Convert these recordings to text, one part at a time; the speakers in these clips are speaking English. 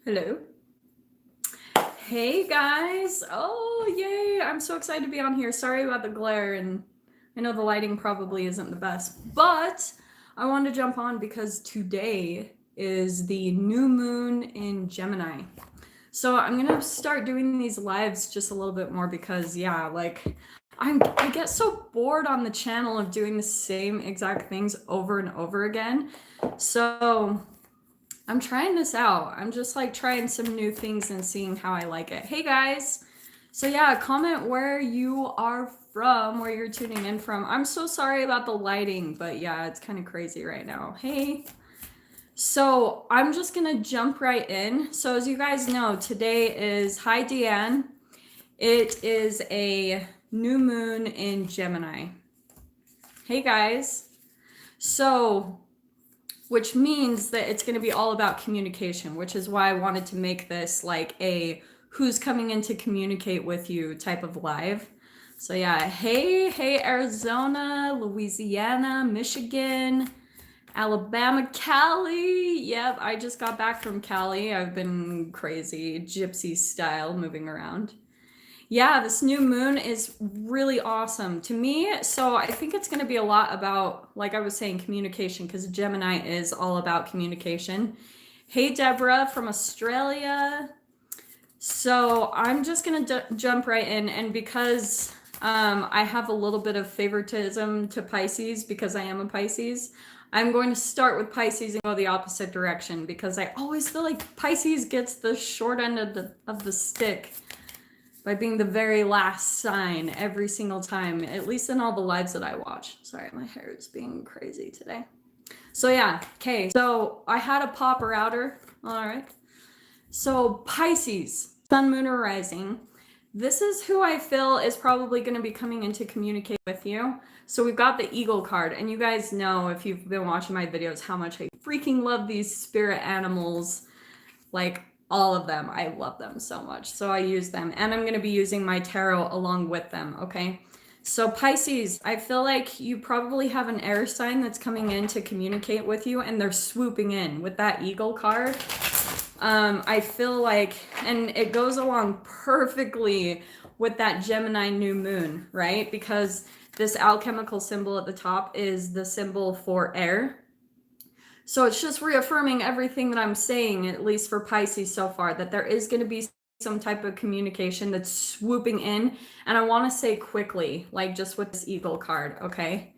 Hello. Hey guys. Oh, yay. I'm so excited to be on here. Sorry about the glare, and I know the lighting probably isn't the best, but I wanted to jump on because today is the new moon in Gemini. So I'm going to start doing these lives just a little bit more because yeah, like I get so bored on the channel of doing the same exact things over and over again. So I'm trying this out. I'm just like trying some new things and seeing how I like it. Hey guys. So yeah, comment where you are from, where you're tuning in from. I'm so sorry about the lighting, but yeah, it's kind of crazy right now. Hey. So I'm just gonna jump right in. So as you guys know, today is, hi Deanne. It is a new moon in Gemini. Hey guys. So which means that it's going to be all about communication, which is why I wanted to make this like a who's coming in to communicate with you type of live. So yeah, hey Arizona, Louisiana, Michigan, Alabama, Cali. Yep, I just got back from Cali. I've been crazy gypsy style moving around. Yeah, this new moon is really awesome to me. So I think it's going to be a lot about, like I was saying, communication, because Gemini is all about communication. Hey, Deborah from Australia. So I'm just going to jump right in. And because I have a little bit of favoritism to Pisces because I am a Pisces, I'm going to start with Pisces and go the opposite direction because I always feel like Pisces gets the short end of the stick by being the very last sign every single time, at least in all the lives that I watch. Sorry, my hair is being crazy today. So yeah, okay, so I had a popper outer, all right. So Pisces, sun, moon, or rising. This is who I feel is probably going to be coming in to communicate with you. So we've got the eagle card, and you guys know if you've been watching my videos how much I freaking love these spirit animals. Like all of them. I love them so much. So I use them, and I'm going to be using my tarot along with them. Okay. So Pisces, I feel like you probably have an air sign that's coming in to communicate with you, and they're swooping in with that eagle card. I feel like, and it goes along perfectly with that Gemini new moon, right? Because this alchemical symbol at the top is the symbol for air. So it's just reaffirming everything that I'm saying, at least for Pisces so far, that there is going to be some type of communication that's swooping in. And I want to say quickly, like just with this eagle card, okay?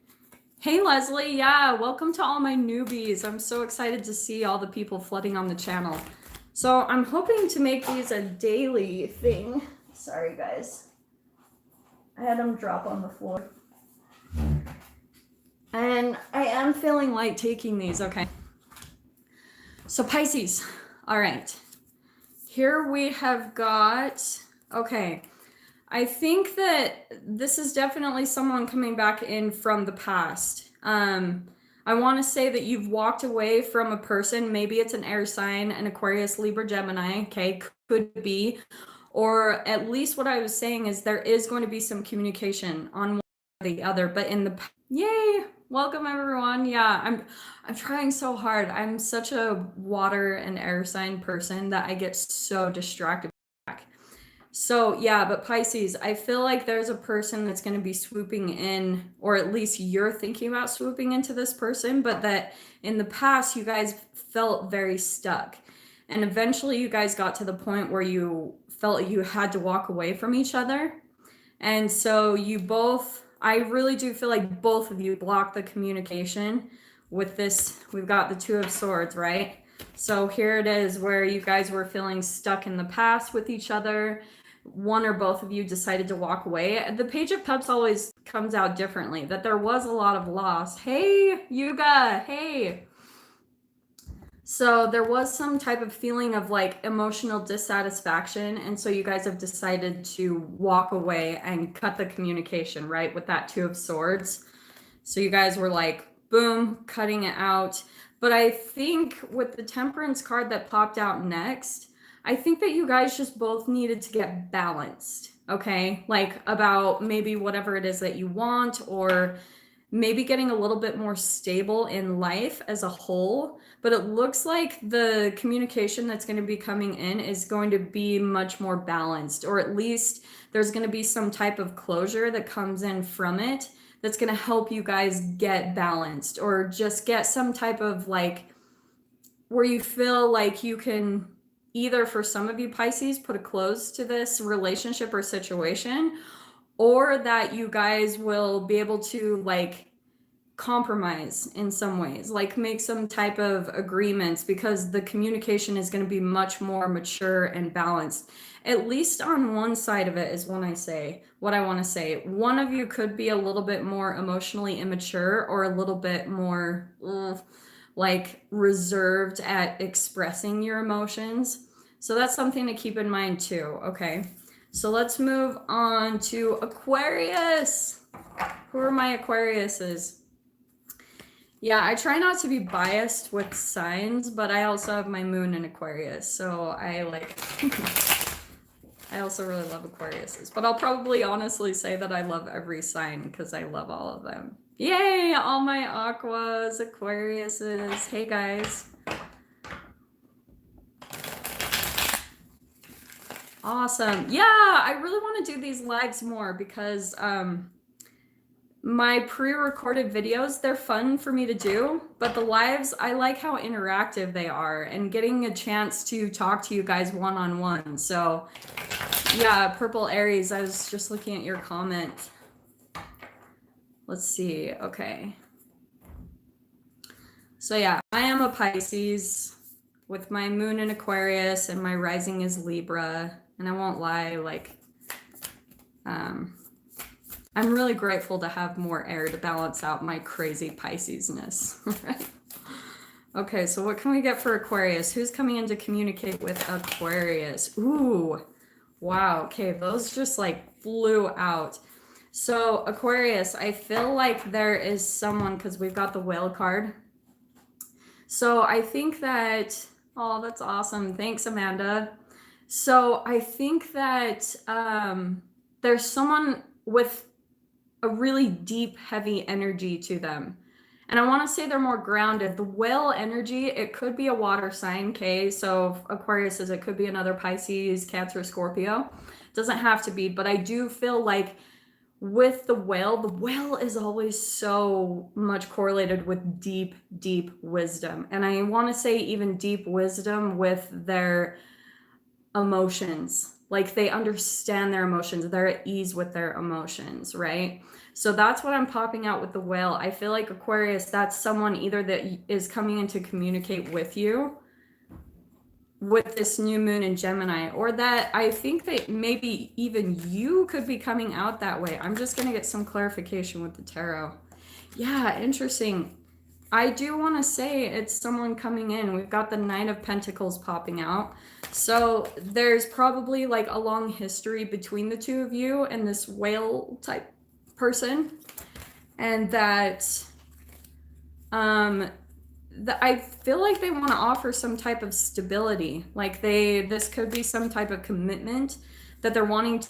Hey, Leslie. Yeah, welcome to all my newbies. I'm so excited to see all the people flooding on the channel. So I'm hoping to make these a daily thing. Sorry, guys. I had them drop on the floor. And I am feeling like taking these, okay? So Pisces, all right. Here we have got, okay. I think that this is definitely someone coming back in from the past. I want to say that you've walked away from a person. Maybe it's an air sign, an Aquarius, Libra, Gemini, okay, could be. Or at least what I was saying is there is going to be some communication on one or the other, but in the, yay, welcome everyone. Yeah, I'm trying so hard. I'm such a water and air sign person that I get so distracted. So yeah, but Pisces, I feel like there's a person that's going to be swooping in, or at least you're thinking about swooping into this person, but that in the past you guys felt very stuck. And eventually you guys got to the point where you felt you had to walk away from each other. And so you both, I really do feel like both of you blocked the communication with this. We've got the Two of Swords, right? So here it is where you guys were feeling stuck in the past with each other. One or both of you decided to walk away. The Page of Cups always comes out differently, that there was a lot of loss. Hey, Yuga, hey. So there was some type of feeling of like emotional dissatisfaction. And so you guys have decided to walk away and cut the communication, right? With that Two of Swords. So you guys were like, boom, cutting it out. But I think with the Temperance card that popped out next, I think that you guys just both needed to get balanced, okay? Like about maybe whatever it is that you want, or maybe getting a little bit more stable in life as a whole, but it looks like the communication that's going to be coming in is going to be much more balanced, or at least there's going to be some type of closure that comes in from it that's going to help you guys get balanced, or just get some type of like where you feel like you can either, for some of you Pisces, put a close to this relationship or situation, or that you guys will be able to like compromise in some ways, like make some type of agreements, because the communication is going to be much more mature and balanced. At least on one side of it is when I say what I want to say. One of you could be a little bit more emotionally immature, or a little bit more like reserved at expressing your emotions. So that's something to keep in mind too. Okay, so let's move on to Aquarius. Who are my Aquariuses? Yeah, I try not to be biased with signs, but I also have my moon in Aquarius, so I like I also really love Aquariuses, but I'll probably honestly say that I love every sign because I love all of them. Yay, all my Aquas, Aquariuses. Hey guys. Awesome. Yeah, I really want to do these lives more because my pre-recorded videos, they're fun for me to do, but the lives, I like how interactive they are and getting a chance to talk to you guys one-on-one. So yeah, Purple Aries, I was just looking at your comment. Let's see. Okay. So yeah, I am a Pisces with my moon in Aquarius, and my rising is Libra. And I won't lie, like, I'm really grateful to have more air to balance out my crazy Pisces-ness, right? Okay, so what can we get for Aquarius? Who's coming in to communicate with Aquarius? Ooh, wow. Okay, those just like flew out. So Aquarius, I feel like there is someone, because we've got the whale card. So I think that, oh, that's awesome. Thanks, Amanda. So I think that there's someone with a really deep, heavy energy to them. And I want to say they're more grounded. The whale energy, it could be a water sign, okay? So Aquarius says it could be another Pisces, Cancer, Scorpio. It doesn't have to be, but I do feel like with the whale is always so much correlated with deep, deep wisdom. And I want to say even deep wisdom with their emotions. Like they understand their emotions, they're at ease with their emotions, right? So that's what I'm popping out with the whale. I feel like Aquarius, that's someone either that is coming in to communicate with you with this new moon in Gemini, or that I think that maybe even you could be coming out that way. I'm just going to get some clarification with the tarot. Yeah, interesting. I do want to say it's someone coming in. We've got the Nine of Pentacles popping out. So there's probably like a long history between the two of you and this whale type person. And that I feel like they want to offer some type of stability. Like this could be some type of commitment that they want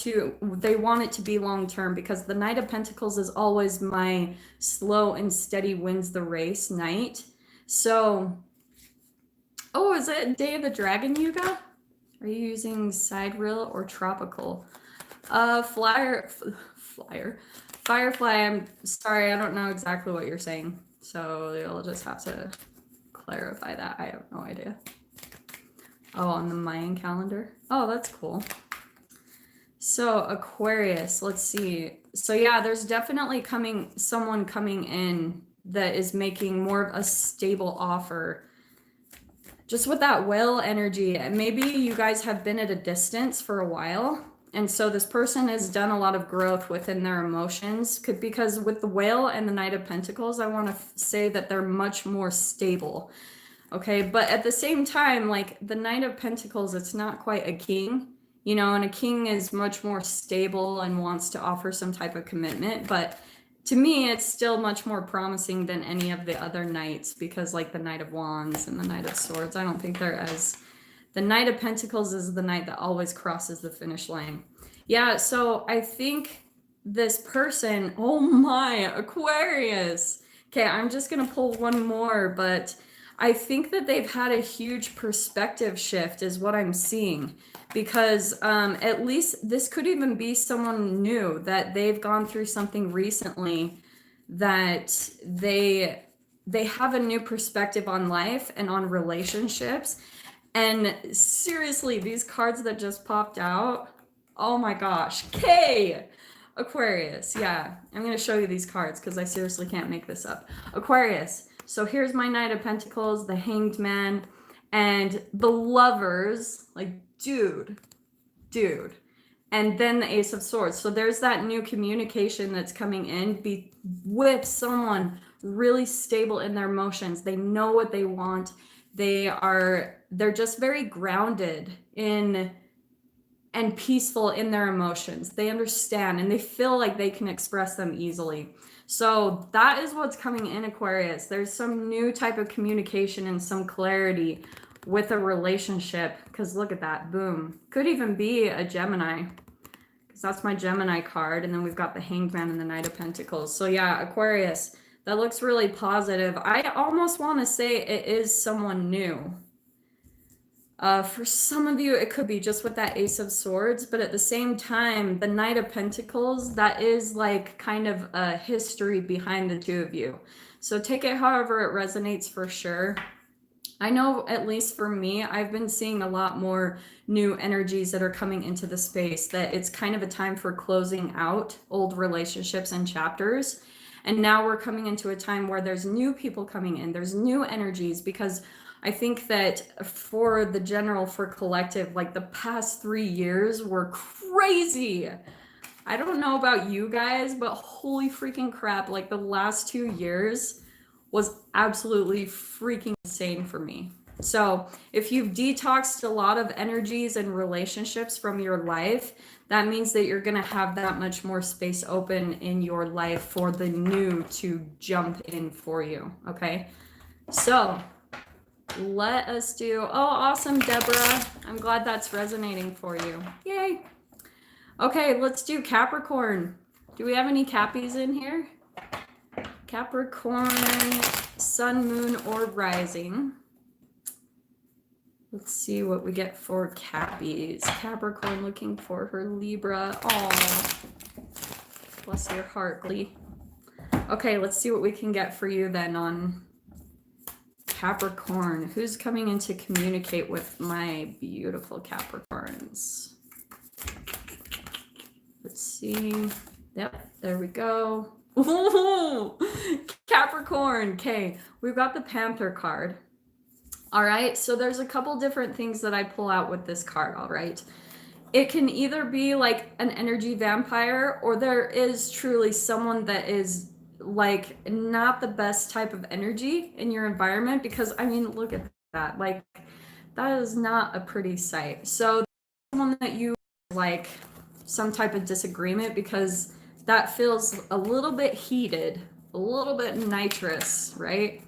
it to be long-term, because the Knight of Pentacles is always my slow and steady wins the race knight. So, oh, is it Day of the Dragon Yuga? Are you using Sidereal or Tropical? Firefly, I'm sorry, I don't know exactly what you're saying. So you'll just have to clarify that. I have no idea. Oh, on the Mayan calendar? Oh, that's cool. So Aquarius, let's see. So yeah, there's definitely someone coming in that is making more of a stable offer. Just with that whale energy, maybe you guys have been at a distance for a while. And so this person has done a lot of growth within their emotions, because with the whale and the Knight of Pentacles, I want to say that they're much more stable. Okay, but at the same time, like the Knight of Pentacles, it's not quite a king. You know, and a king is much more stable and wants to offer some type of commitment. But to me, it's still much more promising than any of the other knights, because like the Knight of Wands and the Knight of Swords, I don't think they're as... The Knight of Pentacles is the knight that always crosses the finish line. Yeah, so I think this person, oh my, Aquarius. Okay, I'm just gonna pull one more, but I think that they've had a huge perspective shift is what I'm seeing, because at least this could even be someone new that they've gone through something recently that they have a new perspective on life and on relationships. And seriously, these cards that just popped out, oh my gosh. K, Aquarius. Yeah, I'm going to show you these cards because I seriously can't make this up. Aquarius. So here's my Knight of Pentacles, the Hanged Man, and the Lovers. Like, dude. And then the Ace of Swords. So there's that new communication that's coming in with someone really stable in their emotions. They know what they want. They're just very grounded in and peaceful in their emotions. They understand and they feel like they can express them easily. So that is what's coming in, Aquarius. There's some new type of communication and some clarity with a relationship, because look at that, boom. Could even be a Gemini, because that's my Gemini card. And then we've got the Hanged Man and the Knight of Pentacles. So yeah, Aquarius, that looks really positive. I almost want to say it is someone new. For some of you, it could be just with that Ace of Swords, but at the same time, the Knight of Pentacles, that is like kind of a history behind the two of you. So take it however it resonates for sure. I know, at least for me, I've been seeing a lot more new energies that are coming into the space, that it's kind of a time for closing out old relationships and chapters. And now we're coming into a time where there's new people coming in, there's new energies, because I think that for the general, for collective, like the past 3 years were crazy. I don't know about you guys, but holy freaking crap, like the last 2 years was absolutely freaking insane for me. So if you've detoxed a lot of energies and relationships from your life, that means that you're going to have that much more space open in your life for the new to jump in for you. Okay. So let us do, oh, awesome, Deborah. I'm glad that's resonating for you. Yay. Okay, let's do Capricorn. Do we have any Cappies in here? Capricorn, Sun, Moon, or Rising. Let's see what we get for Cappies. Capricorn looking for her Libra. Oh, bless your heart, Lee. Okay, let's see what we can get for you then on Capricorn. Who's coming in to communicate with my beautiful Capricorns? Let's see. Yep, there we go. Ooh, Capricorn. Okay, we've got the Panther card. All right, so there's a couple different things that I pull out with this card. All right, it can either be like an energy vampire, or there is truly someone that is like not the best type of energy in your environment, because I mean, look at that. Like, that is not a pretty sight. So someone that you like some type of disagreement, because that feels a little bit heated, a little bit nitrous, right?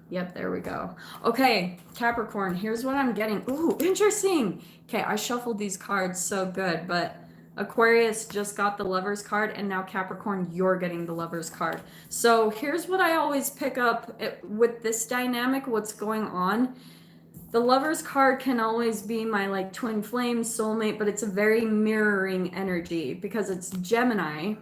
Yep, there we go. Okay, Capricorn, here's what I'm getting. Ooh, interesting. Okay, I shuffled these cards so good, but Aquarius just got the Lover's card, and now Capricorn, you're getting the Lover's card. So here's what I always pick up with this dynamic, what's going on. The Lover's card can always be my like twin flame soulmate, but it's a very mirroring energy because it's Gemini.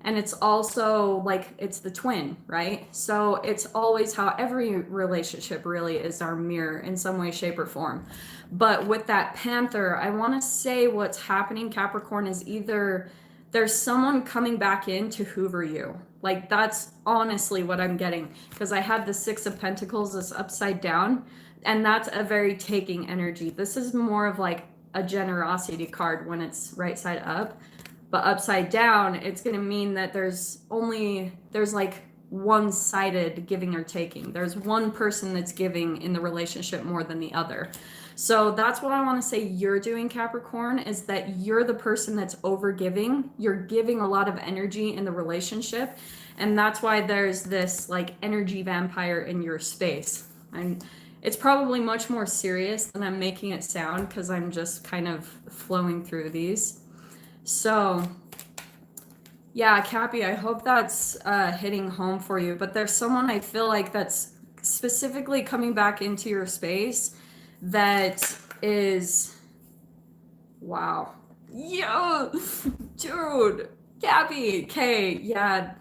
And it's also like, it's the twin, right? So it's always how every relationship really is our mirror in some way, shape, or form. But with that Panther, I want to say what's happening, Capricorn, is either there's someone coming back in to hoover you. Like, that's honestly what I'm getting. Because I had the Six of Pentacles, this upside down, and that's a very taking energy. This is more of like a generosity card when it's right side up. But upside down, it's going to mean that there's like one-sided giving or taking. There's one person that's giving in the relationship more than the other. So that's what I want to say you're doing, Capricorn, is that you're the person that's over-giving. You're giving a lot of energy in the relationship. And that's why there's this like energy vampire in your space. And it's probably much more serious than I'm making it sound, because I'm just kind of flowing through these. So Yeah, Cappy, I hope that's hitting home for you. But there's someone I feel like that's specifically coming back into your space that is, wow. Yo, dude, Cappy, okay, yeah,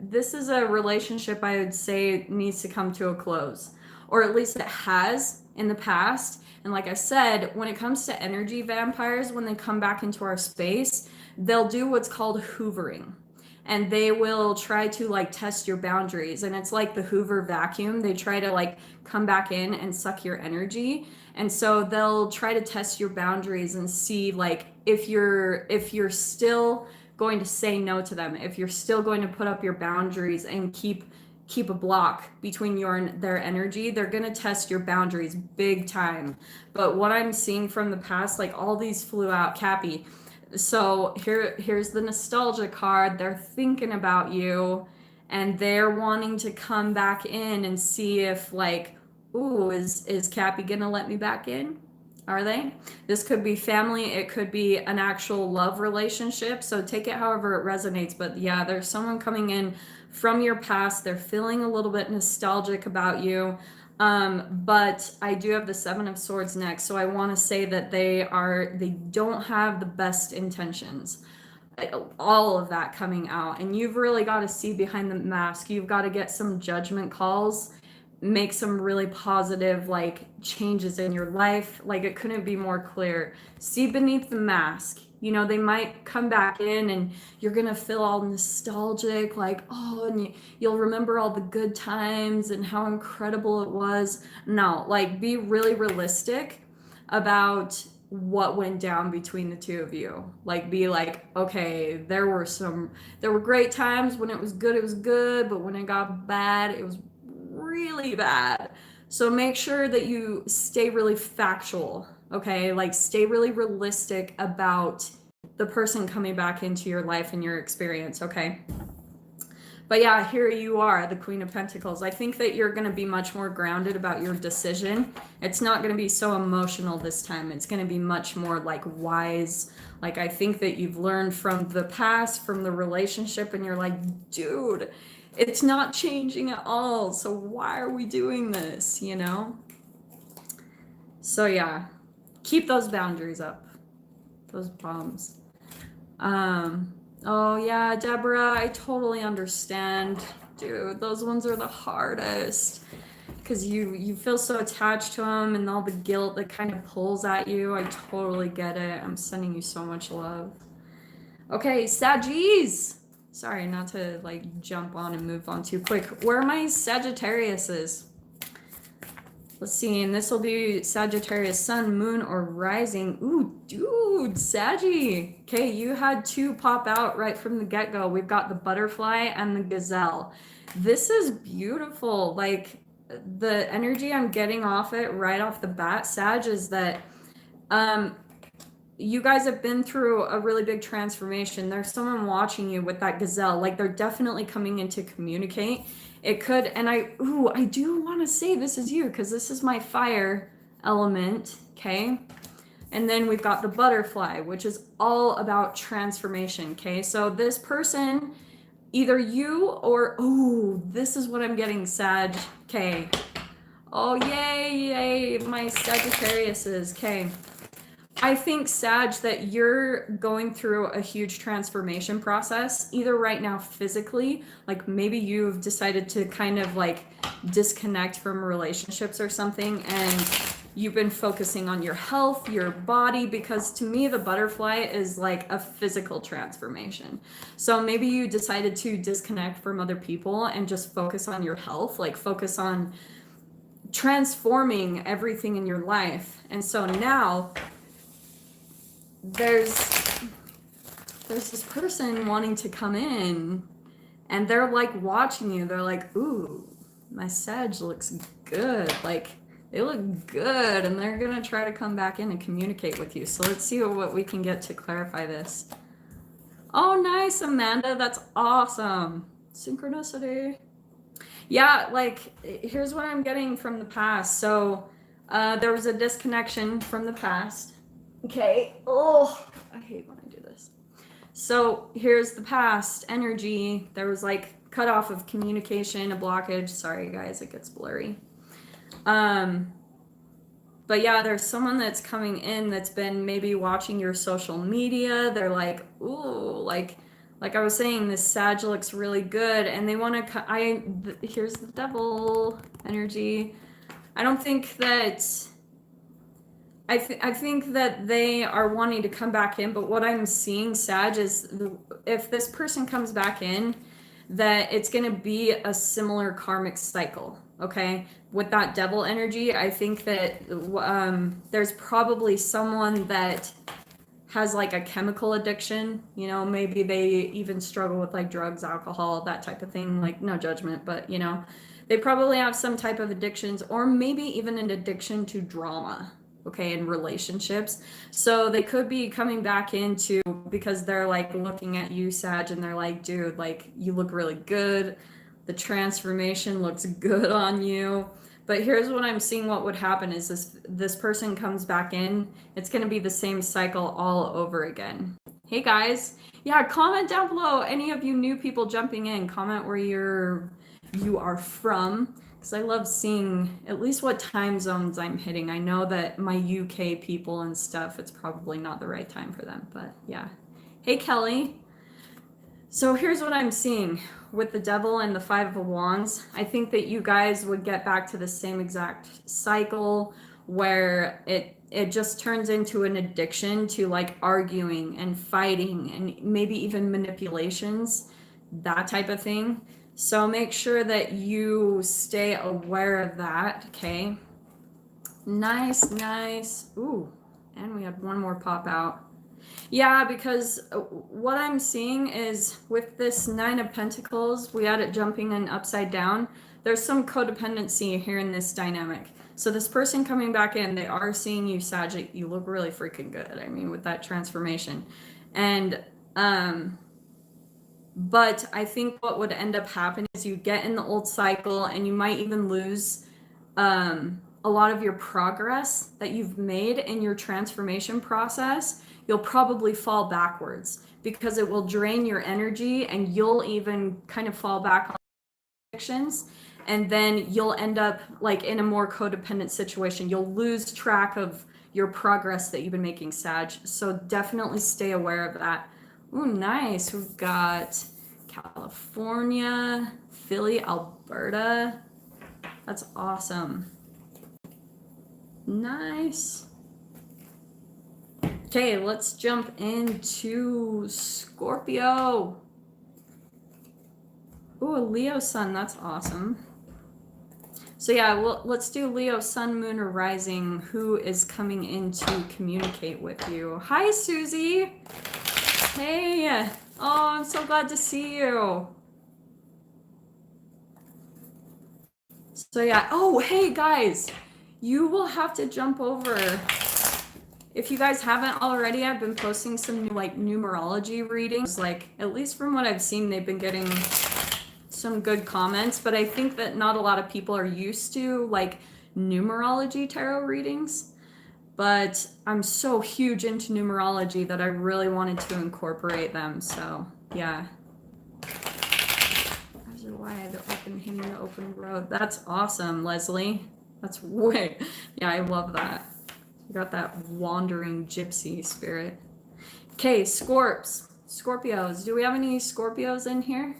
this is a relationship I would say needs to come to a close, or at least it has in the past. And like I said, when it comes to energy vampires, when they come back into our space, they'll do what's called hoovering. And they will try to like test your boundaries. And it's like the Hoover vacuum. They try to like come back in and suck your energy. And so they'll try to test your boundaries and see like if you're still going to say no to them, if you're still going to put up your boundaries and keep a block between your and their energy, they're going to test your boundaries big time. But what I'm seeing from the past, like all these flew out, Cappy. So here's the nostalgia card. They're thinking about you and they're wanting to come back in and see if like, ooh, is Cappy gonna let me back in? Are they? This could be family, it could be an actual love relationship. So take it however it resonates. But yeah, there's someone coming in from your past. They're feeling a little bit nostalgic about you. But I do have the Seven of Swords next, so I want to say that they don't have the best intentions. All of that coming out, and you've really got to see behind the mask. You've got to get some judgment calls, make some really positive like changes in your life. Like it couldn't be more clear. See beneath the mask. You know, they might come back in and you're gonna feel all nostalgic, like, oh, and you'll remember all the good times and how incredible it was. No, like be really realistic about what went down between the two of you. Like be like, okay, there were great times when it was good, but when it got bad, it was really bad. So make sure that you stay really factual, okay? Like stay really realistic about the person coming back into your life and your experience, okay? But yeah, here you are, the Queen of Pentacles. I think that you're going to be much more grounded about your decision. It's not going to be so emotional this time. It's going to be much more like wise. Like I think that you've learned from the past, from the relationship, and you're like, dude, it's not changing at all. So why are we doing this, you know? So yeah, keep those boundaries up. Those bombs. Oh yeah, Deborah, I totally understand. Dude, those ones are the hardest because you feel so attached to them and all the guilt that kind of pulls at you. I totally get it. I'm sending you so much love. Okay, Saggies. Sorry, not to like jump on and move on too quick. Where are my Sagittariuses? Let's see, and this will be Sagittarius, Sun, Moon, or Rising. Ooh, dude, Saggy. Okay, you had two pop out right from the get-go. We've got the butterfly and the gazelle. This is beautiful. Like, the energy I'm getting off it right off the bat, Sag, is that you guys have been through a really big transformation. There's someone watching you with that gazelle. Like, they're definitely coming in to communicate. It could, and I do want to say this is you because this is my fire element, okay? And then we've got the butterfly, which is all about transformation, okay? So this person, either you or, this is what I'm getting, Sag, okay? Oh, yay, my Sagittariuses, okay? I think, Sag, that you're going through a huge transformation process, either right now physically, like maybe you've decided to kind of like disconnect from relationships or something, and you've been focusing on your health, your body, because to me, the butterfly is like a physical transformation. So maybe you decided to disconnect from other people and just focus on your health, like focus on transforming everything in your life. And so now there's this person wanting to come in and they're like watching you. They're like, ooh, my Sag looks good. Like they look good, and they're gonna try to come back in and communicate with you. So let's see what we can get to clarify this. Oh, nice, Amanda. That's awesome. Synchronicity. Yeah, like here's what I'm getting from the past. So there was a disconnection from the past. Okay. Oh, I hate when I do this. So here's the past energy. There was like cut off of communication, a blockage. Sorry guys, it gets blurry. But yeah, there's someone that's coming in that's been maybe watching your social media. They're like, ooh, like I was saying, this Sag looks really good, and they want to. Here's the devil energy. I don't think that. I think that they are wanting to come back in, but what I'm seeing, Sag, is if this person comes back in, that it's going to be a similar karmic cycle, okay? With that devil energy, I think that there's probably someone that has like a chemical addiction, you know, maybe they even struggle with like drugs, alcohol, that type of thing, like no judgment, but you know, they probably have some type of addictions, or maybe even an addiction to drama, okay, in relationships. So they could be coming back into, because they're like looking at you, Sag, and they're like, dude, like you look really good, the transformation looks good on you. But here's what I'm seeing what would happen is this person comes back in, it's going to be the same cycle all over again. Hey guys, yeah, comment down below, any of you new people jumping in, comment where you are from, because I love seeing at least what time zones I'm hitting. I know that my UK people and stuff, it's probably not the right time for them, but yeah. Hey Kelly. So here's what I'm seeing with the devil and the Five of Wands. I think that you guys would get back to the same exact cycle where it just turns into an addiction to like arguing and fighting and maybe even manipulations, that type of thing. So make sure that you stay aware of that, okay? Nice, nice. Ooh, and we had one more pop out. Yeah, because what I'm seeing is with this Nine of Pentacles, we had it jumping in upside down. There's some codependency here in this dynamic. So this person coming back in, they are seeing you, Sag. You look really freaking good. I mean, with that transformation. And, but I think what would end up happening is you get in the old cycle and you might even lose a lot of your progress that you've made in your transformation process. You'll probably fall backwards because it will drain your energy, and you'll even kind of fall back on addictions, and then you'll end up like in a more codependent situation. You'll lose track of your progress that you've been making, Sag. So definitely stay aware of that. Ooh, nice. We've got California, Philly, Alberta. That's awesome. Nice. Okay, let's jump into Scorpio. Ooh, a Leo sun, that's awesome. So yeah, well, let's do Leo sun, moon, or rising. Who is coming in to communicate with you? Hi, Susie. Hey. Oh, I'm so glad to see you. So yeah, oh, hey guys, you will have to jump over. If you guys haven't already, I've been posting some new, like, numerology readings. Like, at least from what I've seen, they've been getting some good comments, but I think that not a lot of people are used to, like, numerology tarot readings. But I'm so huge into numerology that I really wanted to incorporate them, so, yeah. Eyes are wide, open, hitting the open road. That's awesome, Leslie. That's way, yeah, I love that. You got that wandering gypsy spirit. Okay, Scorpios. Do we have any Scorpios in here?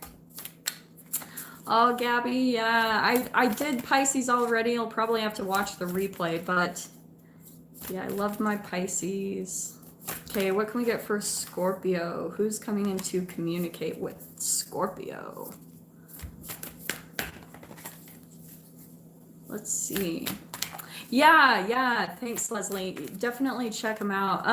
Oh, Gabby, yeah. I did Pisces already. I'll probably have to watch the replay, but yeah, I love my Pisces. Okay, what can we get for Scorpio? Who's coming in to communicate with Scorpio? Let's see. Yeah, thanks, Leslie. Definitely check them out.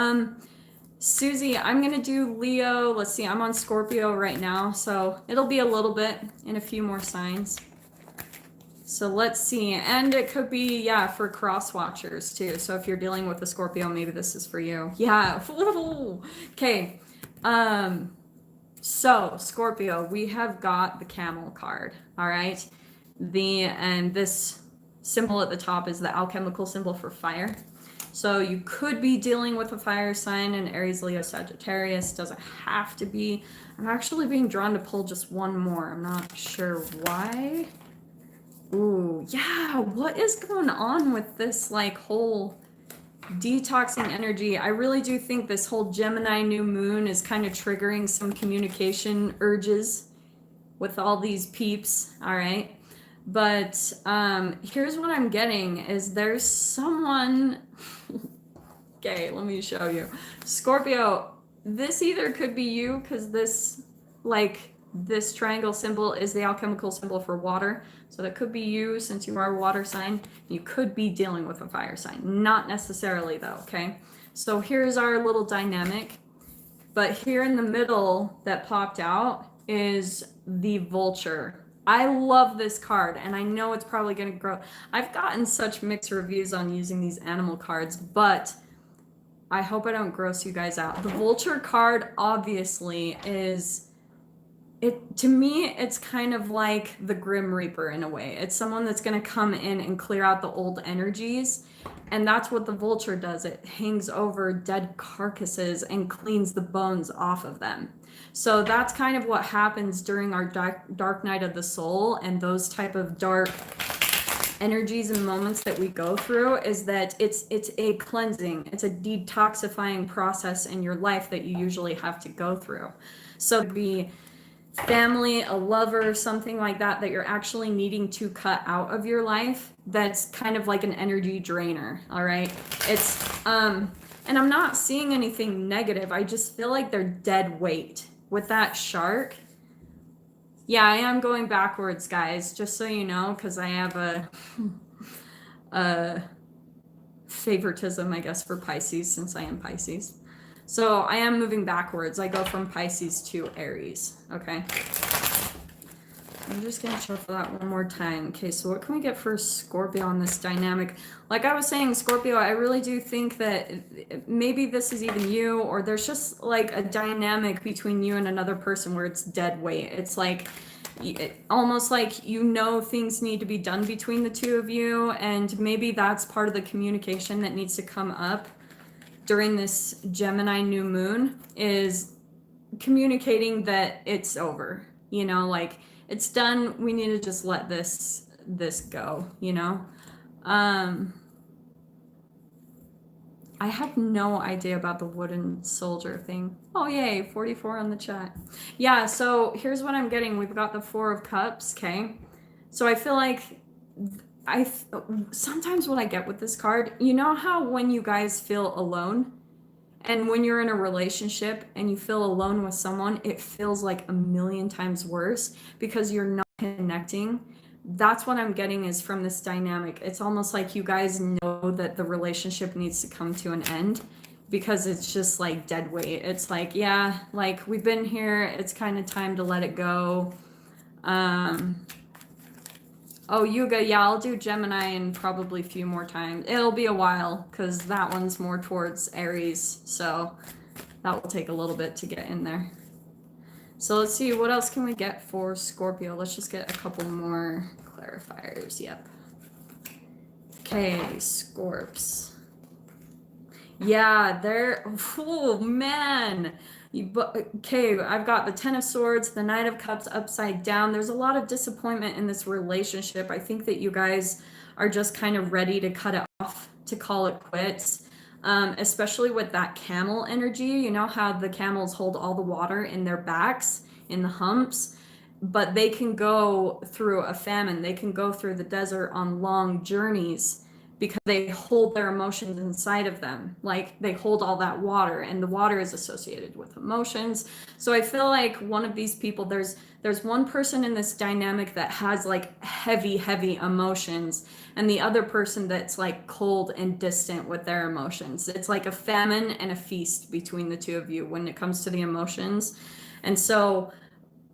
Susie, I'm gonna do Leo. Let's see, I'm on Scorpio right now, so it'll be a little bit in a few more signs. So let's see, and it could be, yeah, for cross watchers too. So if you're dealing with a Scorpio, maybe this is for you. Yeah, okay. So Scorpio, we have got the camel card, all right? And this symbol at the top is the alchemical symbol for fire. So you could be dealing with a fire sign, an Aries, Leo, Sagittarius. Doesn't have to be. I'm actually being drawn to pull just one more. I'm not sure why. Ooh, yeah. What is going on with this like whole detoxing energy? I really do think this whole Gemini new moon is kind of triggering some communication urges with all these peeps. All right. But here's what I'm getting is there's someone. Okay, let me show you. Scorpio, this either could be you because this, like, this triangle symbol is the alchemical symbol for water. So that could be you since you are a water sign. You could be dealing with a fire sign. Not necessarily though, okay? So here's our little dynamic. But here in the middle that popped out is the vulture. I love this card and I know it's probably going to grow. I've gotten such mixed reviews on using these animal cards, but I hope I don't gross you guys out. The vulture card obviously is, it to me it's kind of like the Grim Reaper in a way. It's someone that's going to come in and clear out the old energies, and that's what the vulture does. It hangs over dead carcasses and cleans the bones off of them. So that's kind of what happens during our dark night of the soul and those type of dark energies and moments that we go through, is that it's a cleansing, it's a detoxifying process in your life that you usually have to go through. So it could be family, a lover, something like that that you're actually needing to cut out of your life, that's kind of like an energy drainer. All right, it's and I'm not seeing anything negative, I just feel like they're dead weight with that shark. Yeah, I am going backwards, guys, just so you know, because I have a favoritism, I guess, for Pisces since I am Pisces. So I am moving backwards. I go from Pisces to Aries, okay? I'm just going to shuffle that one more time. Okay, so what can we get for Scorpio on this dynamic? Like I was saying, Scorpio, I really do think that maybe this is even you, or there's just like a dynamic between you and another person where it's dead weight. It's like almost like you know things need to be done between the two of you, and maybe that's part of the communication that needs to come up during this Gemini new moon, is communicating that it's over, you know, like it's done, we need to just let this go, you know. I have no idea about the wooden soldier thing. Oh yay, 44 on the chat. Yeah, so here's what I'm getting. We've got the 4 of Cups, okay? So I feel like sometimes what I get with this card, you know how when you guys feel alone, and when you're in a relationship and you feel alone with someone, it feels like a million times worse because you're not connecting. That's what I'm getting is from this dynamic. It's almost like you guys know that the relationship needs to come to an end because it's just like dead weight. It's like, yeah, like we've been here. It's kind of time to let it go. Oh, Yuga, yeah, I'll do Gemini and probably a few more times. It'll be a while because that one's more towards Aries, so that will take a little bit to get in there. So let's see, what else can we get for Scorpio? Let's just get a couple more clarifiers. Yep. Okay, Scorps. Yeah, they're, oh man. Okay, I've got the 10 of Swords, the Knight of Cups upside down. There's a lot of disappointment in this relationship. I think that you guys are just kind of ready to cut it off, to call it quits, especially with that camel energy. You know how the camels hold all the water in their backs, in the humps, but they can go through a famine. They can go through the desert on long journeys because they hold their emotions inside of them. Like they hold all that water, and the water is associated with emotions. So I feel like one of these people, there's one person in this dynamic that has like heavy emotions, and the other person that's like cold and distant with their emotions. It's like a famine and a feast between the two of you when it comes to the emotions. And so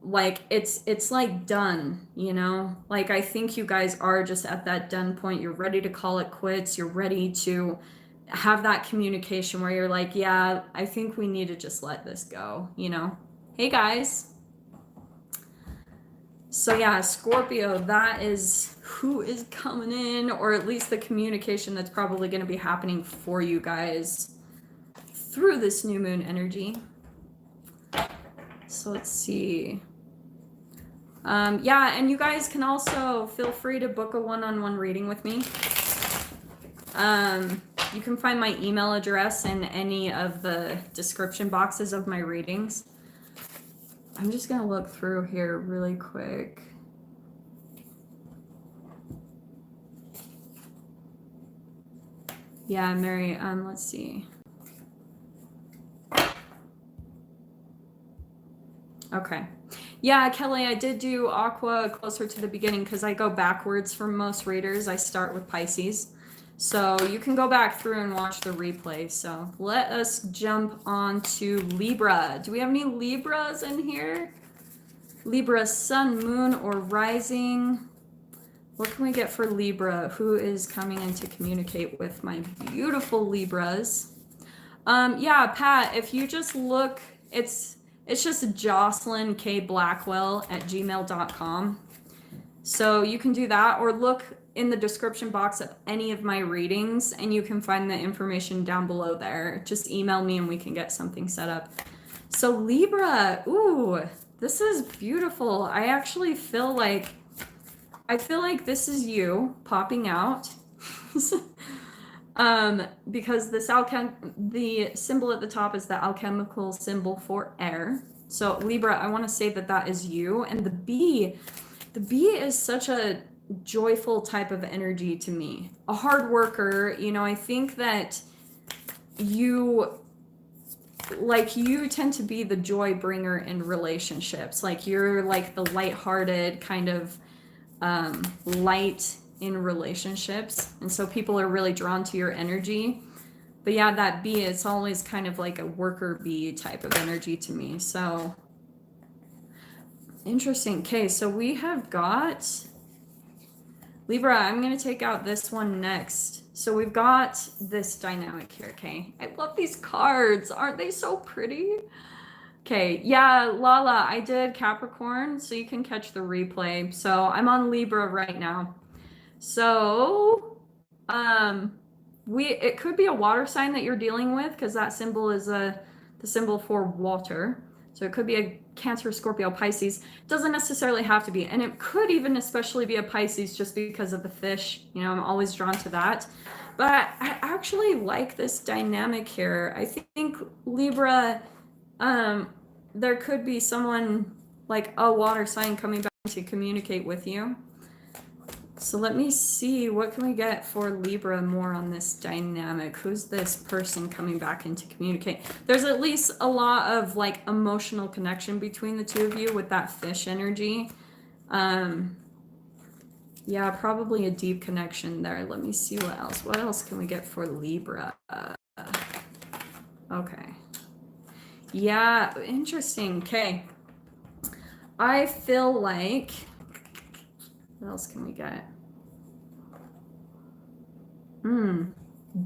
like it's like done, you know, like I think you guys are just at that done point. You're ready to call it quits. You're ready to have that communication where you're like, yeah, I think we need to just let this go, you know. Hey guys. So yeah, Scorpio, that is who is coming in, or at least the communication that's probably going to be happening for you guys through this new moon energy. So let's see. Yeah, and you guys can also feel free to book a one-on-one reading with me. You can find my email address in any of the description boxes of my readings. I'm just gonna look through here really quick. Yeah, Mary, let's see. Okay. Yeah, Kelly, I did do Aqua closer to the beginning because I go backwards for most readers. I start with Pisces. So you can go back through and watch the replay. So let us jump on to Libra. Do we have any Libras in here? Libra, sun, moon, or rising? What can we get for Libra? Who is coming in to communicate with my beautiful Libras? Yeah, Pat, if you just look, it's just Jocelyn K. Blackwell at gmail.com. So you can do that, or look in the description box of any of my readings and you can find the information down below there. Just email me and we can get something set up. So Libra, ooh, this is beautiful. I actually feel like this is you popping out. Because the symbol at the top is the alchemical symbol for air. So Libra, I want to say that is you. And the bee is such a joyful type of energy to me. A hard worker, you know, I think that you tend to be the joy bringer in relationships. Like you're like the lighthearted kind of light in relationships, and so people are really drawn to your energy. But yeah, that bee, it's always kind of like a worker bee type of energy to me. So interesting. Okay, so we have got Libra. I'm going to take out this one next. So we've got this dynamic here. Okay, I love these cards. Aren't they so pretty? Okay, yeah, Lala, I did Capricorn, so you can catch the replay. So I'm on Libra right now. So, it could be a water sign that you're dealing with, because that symbol is the symbol for water. So it could be a Cancer, Scorpio, Pisces. It doesn't necessarily have to be, and it could even especially be a Pisces just because of the fish. You know, I'm always drawn to that. But I actually like this dynamic here. I think Libra, there could be someone like a water sign coming back to communicate with you. So let me see, what can we get for Libra more on this dynamic? Who's this person coming back in to communicate? There's at least a lot of like emotional connection between the two of you with that fish energy. Yeah, probably a deep connection there. Let me see what else. What else can we get for Libra? Okay. Yeah, interesting. Okay. I feel like, what else can we get?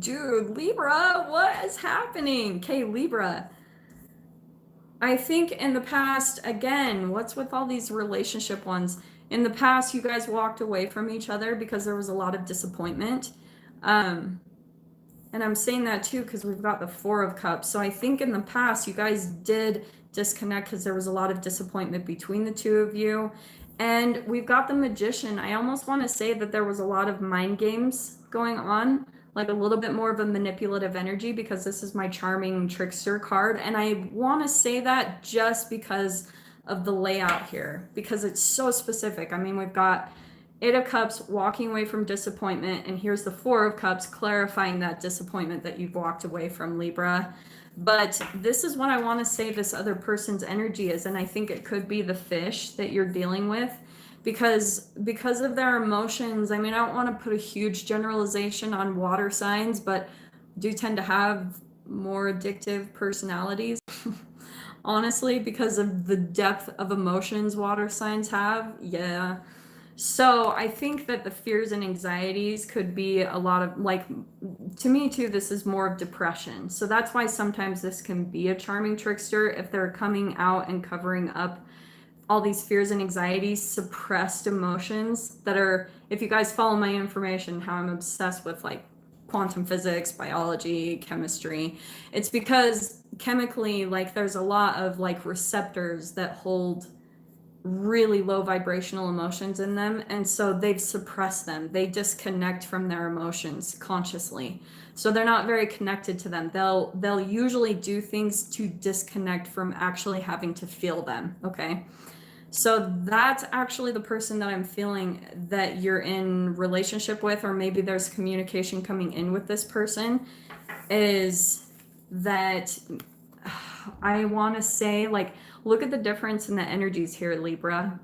Dude, Libra, what is happening? Okay, Libra. I think in the past, again, what's with all these relationship ones? In the past, you guys walked away from each other because there was a lot of disappointment. And I'm saying that too because we've got the Four of Cups. So I think in the past, you guys did disconnect because there was a lot of disappointment between the two of you. And we've got the Magician. I almost want to say that there was a lot of mind games going on, like a little bit more of a manipulative energy, because this is my charming trickster card. And I want to say that just because of the layout here, because it's so specific. I mean, we've got Eight of Cups walking away from disappointment, and here's the Four of Cups clarifying that disappointment that you've walked away from, Libra. But this is what I want to say this other person's energy is, and I think it could be the fish that you're dealing with, because of their emotions. I mean, I don't want to put a huge generalization on water signs, but do tend to have more addictive personalities. Honestly, because of the depth of emotions water signs have. Yeah. So I think that the fears and anxieties could be a lot of, like, to me too, this is more of depression. So that's why sometimes this can be a charming trickster if they're coming out and covering up all these fears and anxieties, suppressed emotions that are, if you guys follow my information, how I'm obsessed with like quantum physics, biology, chemistry, it's because chemically, like there's a lot of like receptors that hold really low vibrational emotions in them, and so they've suppressed them. They disconnect from their emotions consciously, so they're not very connected to them. They'll usually do things to disconnect from actually having to feel them. Okay, so that's actually the person that I'm feeling that you're in relationship with, or maybe there's communication coming in with this person, is that I want to say, like, look at the difference in the energies here, Libra,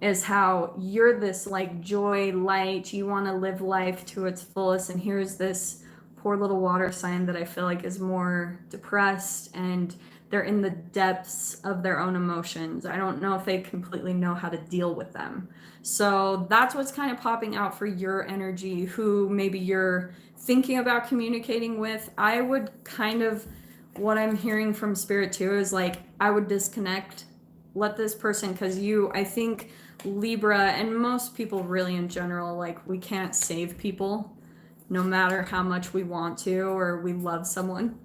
is how you're this like joy, light, you want to live life to its fullest, and here's this poor little water sign that I feel like is more depressed, and they're in the depths of their own emotions. I don't know if they completely know how to deal with them. So that's what's kind of popping out for your energy, who maybe you're thinking about communicating with. I would kind of, what I'm hearing from spirit too is like, I would disconnect, let this person, because I think Libra and most people really in general, like we can't save people no matter how much we want to or we love someone.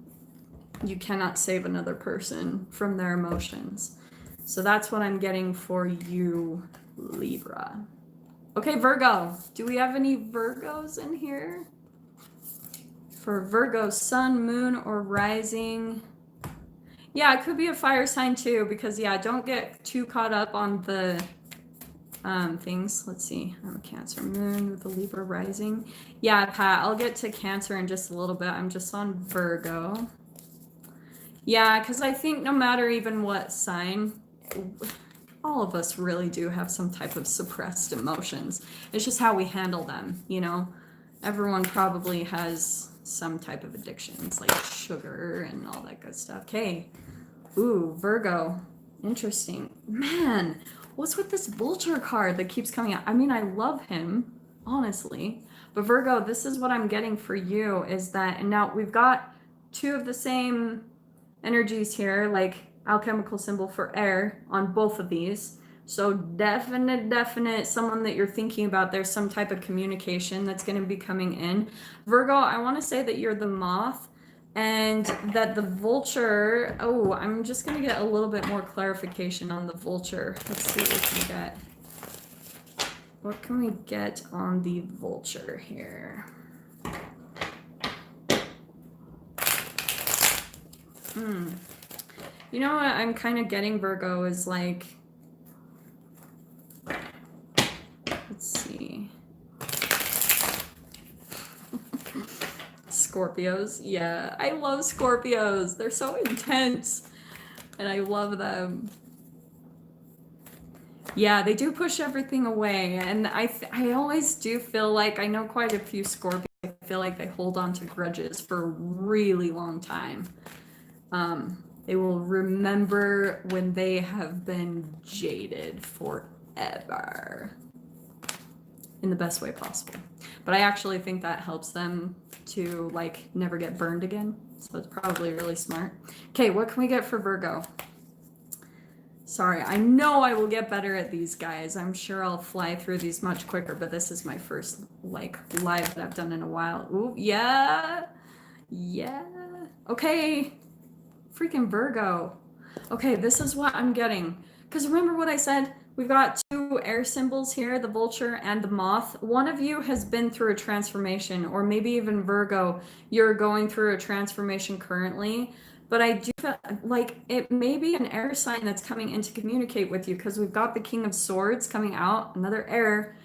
You cannot save another person from their emotions. So that's what I'm getting for you, Libra. Okay, Virgo. Do we have any Virgos in here? For Virgo, sun, moon, or rising. Yeah, it could be a fire sign too, because yeah, don't get too caught up on the things. Let's see. I'm a Cancer moon with a Libra rising. Yeah, Pat, I'll get to Cancer in just a little bit. I'm just on Virgo. Yeah, because I think no matter even what sign, all of us really do have some type of suppressed emotions. It's just how we handle them, you know? Everyone probably has some type of addictions, like sugar and all that good stuff. Okay. Ooh, Virgo. Interesting. Man, what's with this vulture card that keeps coming out? I mean, I love him, honestly. But Virgo, this is what I'm getting for you, is that, and now we've got two of the same energies here, like alchemical symbol for air on both of these. So definite someone that you're thinking about, there's some type of communication that's going to be coming in. Virgo, I want to say that you're the moth and that the vulture, oh, I'm just going to get a little bit more clarification on the vulture. Let's see what we can get. What can we get on the vulture here? You know what I'm kind of getting, Virgo, is like, let's see. Scorpios. Yeah, I love Scorpios. They're so intense and I love them. Yeah, they do push everything away, and I always do feel like, I know quite a few Scorpios, I feel like they hold on to grudges for a really long time. They will remember when they have been jaded forever in the best way possible. But I actually think that helps them to like never get burned again. So it's probably really smart. Okay, what can we get for Virgo? Sorry, I know I will get better at these, guys. I'm sure I'll fly through these much quicker, but this is my first like live that I've done in a while. Ooh, yeah. Yeah. Okay. Freaking Virgo. Okay, this is what I'm getting. Because remember what I said? We've got two air symbols here, the vulture and the moth. One of you has been through a transformation, or maybe even Virgo, you're going through a transformation currently. But I do feel like it may be an air sign that's coming in to communicate with you, because we've got the King of Swords coming out, another air,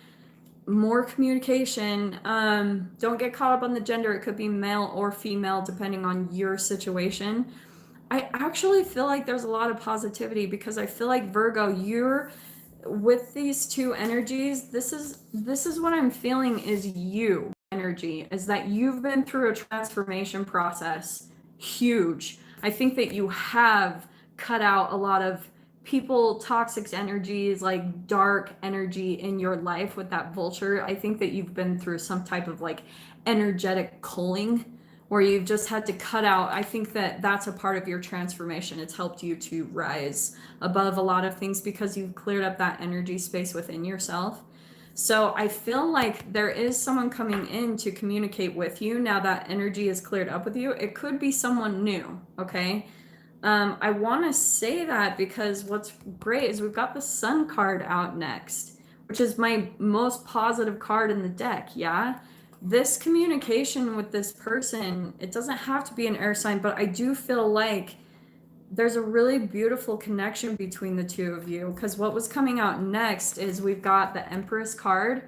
more communication. Don't get caught up on the gender. It could be male or female, depending on your situation. I actually feel like there's a lot of positivity, because I feel like Virgo, you're with these two energies. This is what I'm feeling is you energy, is that you've been through a transformation process. Huge. I think that you have cut out a lot of people, toxic energies, like dark energy in your life with that vulture. I think that you've been through some type of like energetic culling, or you've just had to cut out. I think that that's a part of your transformation. It's helped you to rise above a lot of things because you've cleared up that energy space within yourself. So I feel like there is someone coming in to communicate with you now that energy is cleared up with you. It could be someone new, okay? I want to say that because what's great is we've got the Sun card out next, which is my most positive card in the deck, yeah? This communication with this person, it doesn't have to be an air sign, but I do feel like there's a really beautiful connection between the two of you, because what was coming out next is we've got the Empress card.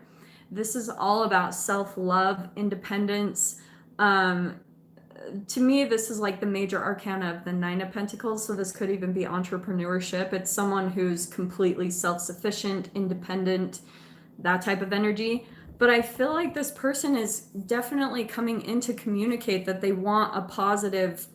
This is all about self-love, independence. To me, this is like the major arcana of the Nine of Pentacles, so this could even be entrepreneurship. It's someone who's completely self-sufficient, independent, that type of energy. But I feel like this person is definitely coming in to communicate that they want a positive,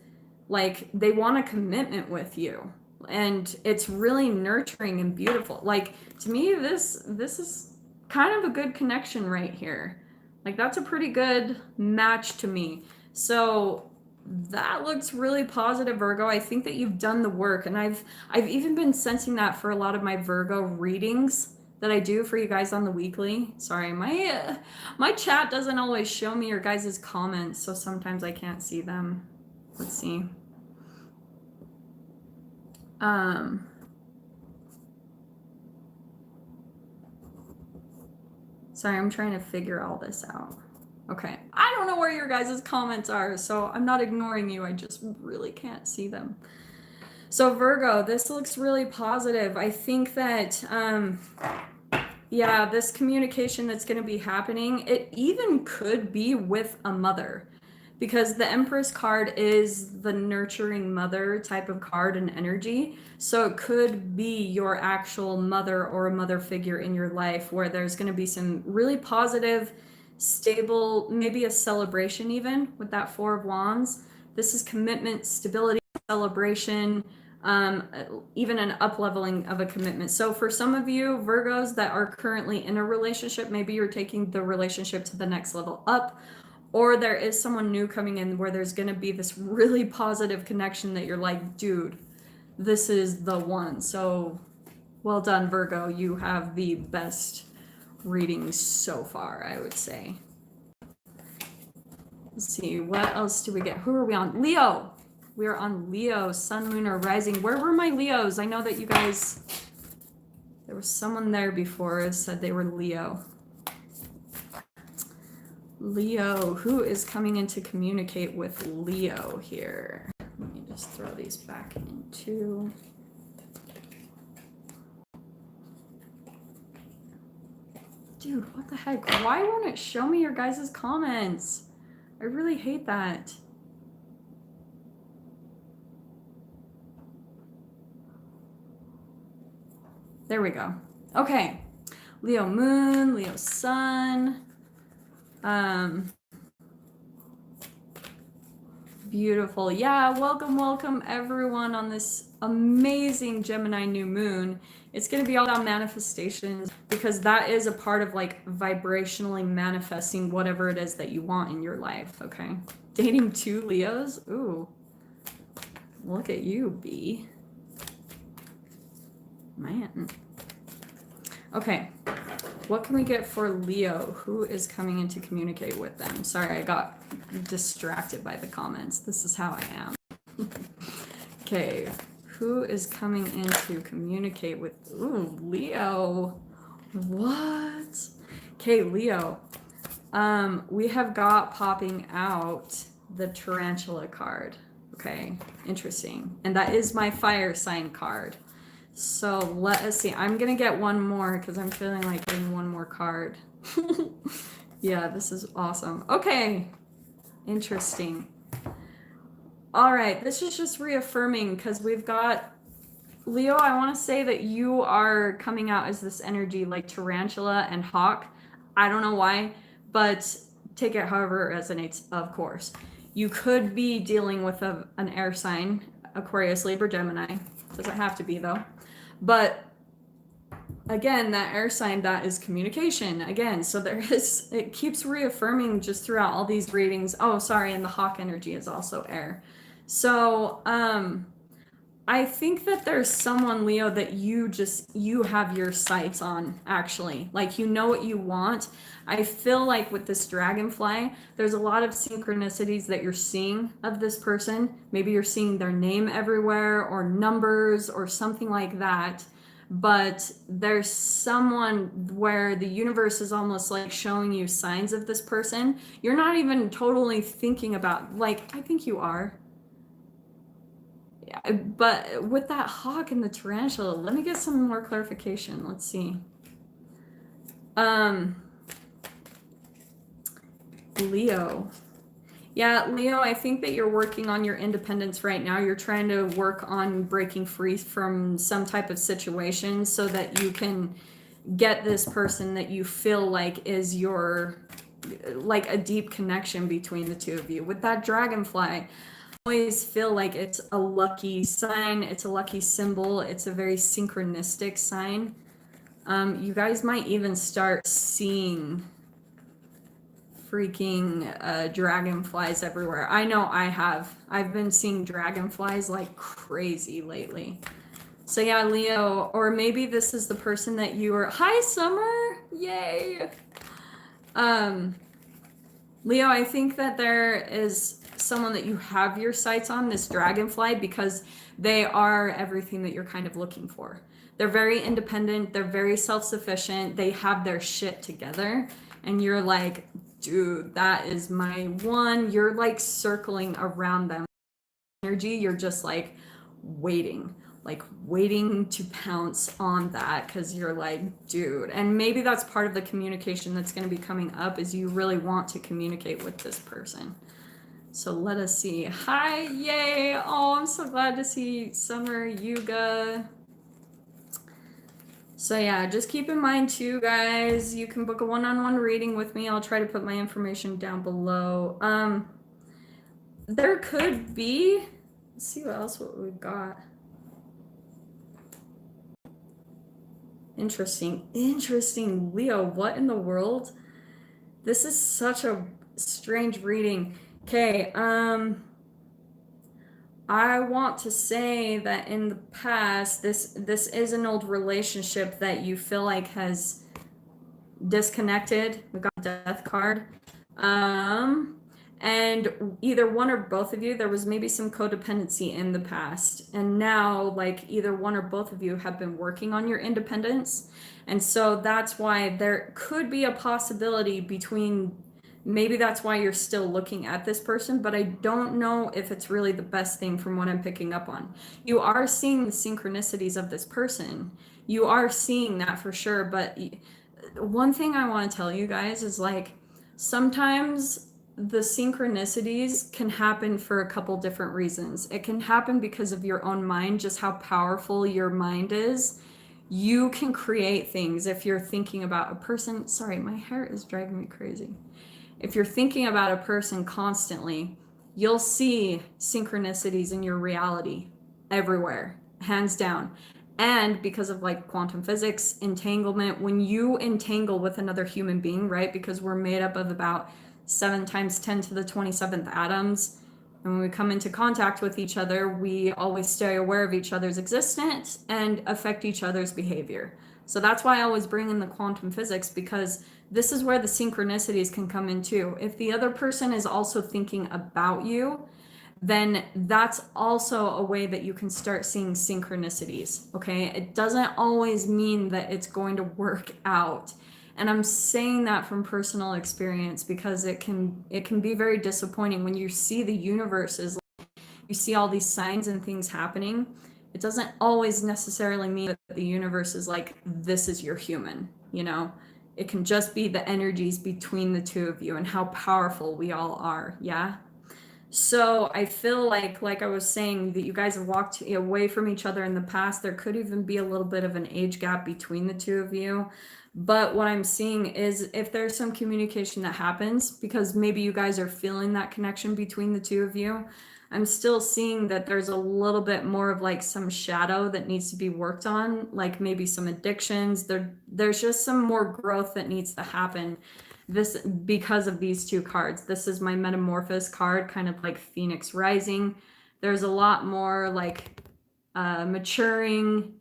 like they want a commitment with you. And it's really nurturing and beautiful. Like, to me, this is kind of a good connection right here. Like, that's a pretty good match to me. So that looks really positive, Virgo. I think that you've done the work, and I've even been sensing that for a lot of my Virgo readings that I do for you guys on the weekly. Sorry, my chat doesn't always show me your guys' comments, so sometimes I can't see them. Let's see. Sorry, I'm trying to figure all this out. Okay, I don't know where your guys' comments are, so I'm not ignoring you. I just really can't see them. So Virgo, this looks really positive. I think that, yeah, this communication that's going to be happening, it even could be with a mother, because the Empress card is the nurturing mother type of card and energy. So it could be your actual mother or a mother figure in your life where there's going to be some really positive, stable, maybe a celebration even with that Four of Wands. This is commitment, stability, celebration, even an up-leveling of a commitment. So for some of you Virgos that are currently in a relationship, maybe you're taking the relationship to the next level up, or there is someone new coming in where there's going to be this really positive connection that you're like, dude, this is the one. So well done, Virgo. You have the best readings so far, I would say. Let's see, what else do we get? Who are we on? Leo. We are on Leo, Sun, Moon, or Rising. Where were my Leos? I know that you guys, there was someone there before who said they were Leo. Leo, who is coming in to communicate with Leo here? Let me just throw these back into... Dude, what the heck? Why won't it show me your guys' comments? I really hate that. There we go. Okay. Leo Moon, Leo Sun. Beautiful. Yeah, welcome everyone on this amazing Gemini new moon. It's going to be all about manifestations, because that is a part of like vibrationally manifesting whatever it is that you want in your life, okay? Dating 2 Leos? Ooh. Look at you, B. Man. Okay. What can we get for Leo? Who is coming in to communicate with them? Sorry, I got distracted by the comments. This is how I am. Okay. Who is coming in to communicate with... Ooh, Leo. What? Okay, Leo. We have got popping out the Tarantula card. Okay, interesting. And that is my fire sign card. So let us see. I'm going to get one more because I'm feeling like getting one more card. Yeah, this is awesome. Okay, interesting. All right, this is just reaffirming because we've got Leo. I want to say that you are coming out as this energy like tarantula and hawk. I don't know why, but take it however it resonates, of course. You could be dealing with an air sign, Aquarius, Libra, Gemini. Doesn't have to be though. But again, that air sign, that is communication again. So it keeps reaffirming just throughout all these readings. Oh, sorry, and the hawk energy is also air. So I think that there's someone, Leo, that you have your sights on, actually. Like, you know what you want. I feel like with this dragonfly, there's a lot of synchronicities that you're seeing of this person. Maybe you're seeing their name everywhere, or numbers, or something like that. But there's someone where the universe is almost like showing you signs of this person. You're not even totally thinking about, like, I think you are. Yeah, but with that hawk and the tarantula, let me get some more clarification. Let's see. Leo. Yeah, Leo, I think that you're working on your independence right now. You're trying to work on breaking free from some type of situation so that you can get this person that you feel like is your, like, a deep connection between the two of you. With that dragonfly, always feel like it's a lucky sign, it's a lucky symbol, it's a very synchronistic sign. You guys might even start seeing freaking dragonflies everywhere. I know I have. I've been seeing dragonflies like crazy lately. So yeah, Leo, or maybe this is the person that you were. Hi, Summer! Yay! Leo, I think that there is someone that you have your sights on, this dragonfly, because they are everything that you're kind of looking for. They're very independent, they're very self-sufficient, they have their shit together, and you're like, dude, that is my one. You're like circling around them. Energy, you're just like waiting to pounce on that, because you're like, dude. And maybe that's part of the communication that's going to be coming up, is you really want to communicate with this person. So let us see. Hi, yay. Oh, I'm so glad to see Summer, Yuga. So yeah, just keep in mind too, guys, you can book a one-on-one reading with me. I'll try to put my information down below. There could be, let's see what we've got. Interesting, Leo, what in the world? This is such a strange reading. Okay, I want to say that in the past, this is an old relationship that you feel like has disconnected. We got a death card. And either one or both of you, there was maybe some codependency in the past. And now, like, either one or both of you have been working on your independence. And so that's why there could be a possibility between, maybe that's why you're still looking at this person, but I don't know if it's really the best thing from what I'm picking up on. You are seeing the synchronicities of this person. You are seeing that for sure. But one thing I want to tell you guys is, like, sometimes the synchronicities can happen for a couple different reasons. It can happen because of your own mind, just how powerful your mind is. You can create things if you're thinking about a person. Sorry, my hair is driving me crazy. If you're thinking about a person constantly, you'll see synchronicities in your reality everywhere, hands down. And because of, like, quantum physics, entanglement, when you entangle with another human being, right? Because we're made up of about 7 times 10 to the 27th atoms. And when we come into contact with each other, we always stay aware of each other's existence and affect each other's behavior. So that's why I always bring in the quantum physics, because this is where the synchronicities can come in too. If the other person is also thinking about you, then that's also a way that you can start seeing synchronicities, okay? It doesn't always mean that it's going to work out. And I'm saying that from personal experience, because it can be very disappointing when you see the universe is, you see all these signs and things happening. It doesn't always necessarily mean that the universe is like, this is your human, you know? It can just be the energies between the two of you and how powerful we all are, yeah? So I feel like I was saying, that you guys have walked away from each other in the past. There could even be a little bit of an age gap between the two of you. But what I'm seeing is if there's some communication that happens, because maybe you guys are feeling that connection between the two of you, I'm still seeing that there's a little bit more of like some shadow that needs to be worked on, like maybe some addictions. There's just some more growth that needs to happen this because of these two cards. This is my Metamorphosis card, kind of like Phoenix Rising. There's a lot more like maturing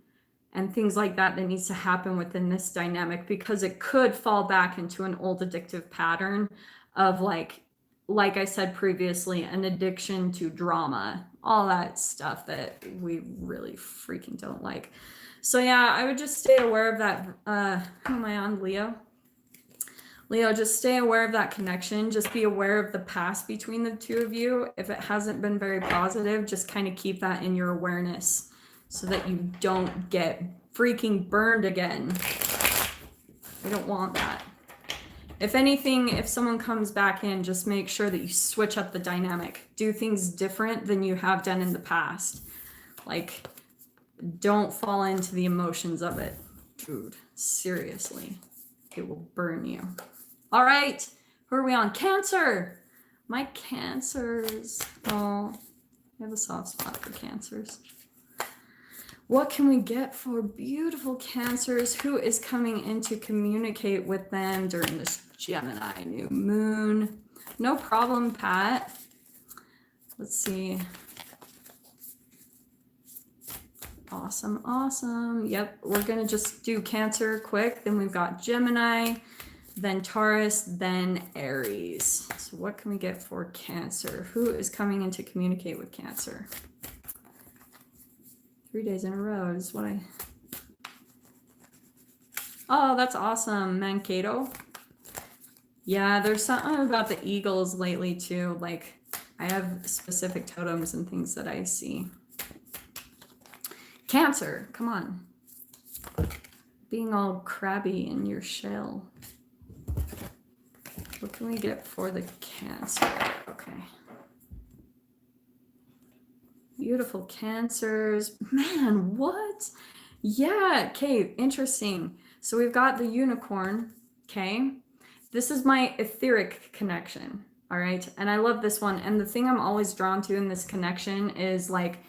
and things like that that needs to happen within this dynamic, because it could fall back into an old addictive pattern of like I said previously, an addiction to drama, all that stuff that we really freaking don't like. So yeah, I would just stay aware of that. Who am I on, Leo? Leo, just stay aware of that connection. Just be aware of the past between the two of you. If it hasn't been very positive, just kind of keep that in your awareness so that you don't get freaking burned again. We don't want that. If anything, if someone comes back in, just make sure that you switch up the dynamic. Do things different than you have done in the past. Like, don't fall into the emotions of it. Dude, seriously, it will burn you. All right, who are we on? Cancer. My Cancers. Oh, I have a soft spot for Cancers. What can we get for beautiful Cancers? Who is coming in to communicate with them during this Gemini new moon? No problem, Pat. Let's see. Awesome, awesome. Yep, we're gonna just do Cancer quick. Then we've got Gemini, then Taurus, then Aries. So what can we get for Cancer? Who is coming in to communicate with Cancer? 3 days in a row is what I... Oh, that's awesome, Mankato. Yeah, there's something about the eagles lately too. Like, I have specific totems and things that I see. Cancer, come on. Being all crabby in your shell. What can we get for the Cancer? Okay. Beautiful Cancers. Man, what? Yeah, okay, interesting. So we've got the unicorn, okay? This is my etheric connection, all right? And I love this one. And the thing I'm always drawn to in this connection is like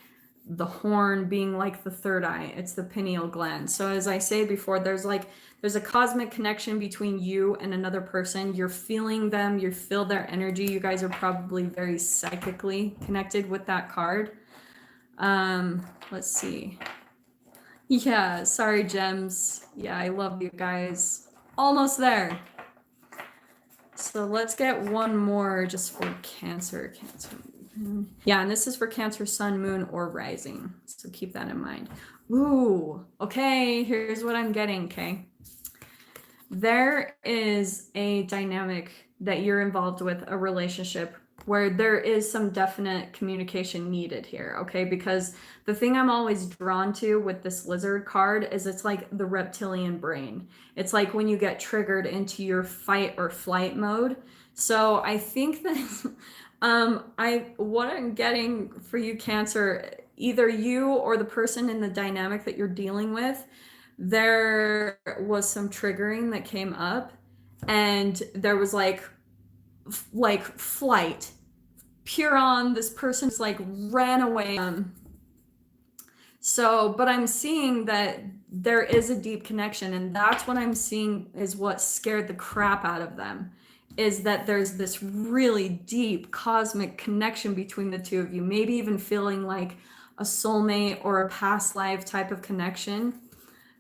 the horn being like the third eye. It's the pineal gland. So as I say before, there's a cosmic connection between you and another person. You're feeling them, you feel their energy. You guys are probably very psychically connected with that card. Let's see. Yeah, sorry, Gems. Yeah, I love you guys. Almost there. So let's get one more just for Cancer. Yeah, and this is for Cancer, Sun, Moon, or Rising. So keep that in mind. Ooh, okay, here's what I'm getting, okay? There is a dynamic that you're involved with, a relationship where there is some definite communication needed here, okay? Because the thing I'm always drawn to with this lizard card is it's like the reptilian brain. It's like when you get triggered into your fight or flight mode. So I think that what I'm getting for you, Cancer, either you or the person in the dynamic that you're dealing with, there was some triggering that came up, and there was like flight, pure on. This person's like ran away. So, but I'm seeing that there is a deep connection, and that's what I'm seeing is what scared the crap out of them, is that there's this really deep cosmic connection between the two of you, maybe even feeling like a soulmate or a past life type of connection.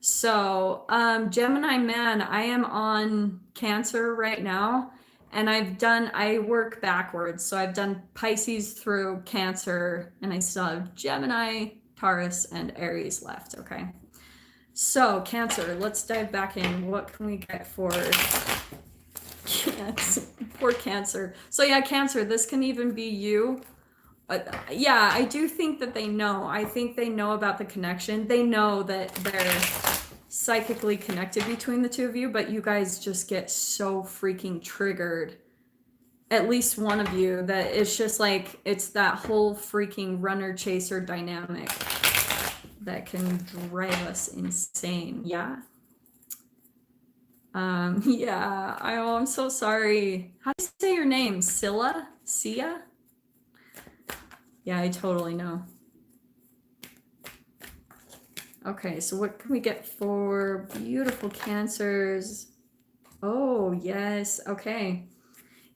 So, Gemini man, I am on Cancer right now, and I work backwards. So I've done Pisces through Cancer, and I still have Gemini, Taurus, and Aries left, okay? So, Cancer, let's dive back in. What can we get for Cancer? Poor Cancer. So yeah, Cancer, this can even be you. Yeah, I do think that they know. I think they know about the connection. They know that they're psychically connected between the two of you, but you guys just get so freaking triggered at least one of you that it's just like it's that whole freaking runner chaser dynamic that can drive us insane. Yeah. Yeah. I'm so sorry. How do you say your name? Scylla? Sia? Yeah, I totally know. Okay, so what can we get for beautiful Cancers? Oh, yes. Okay.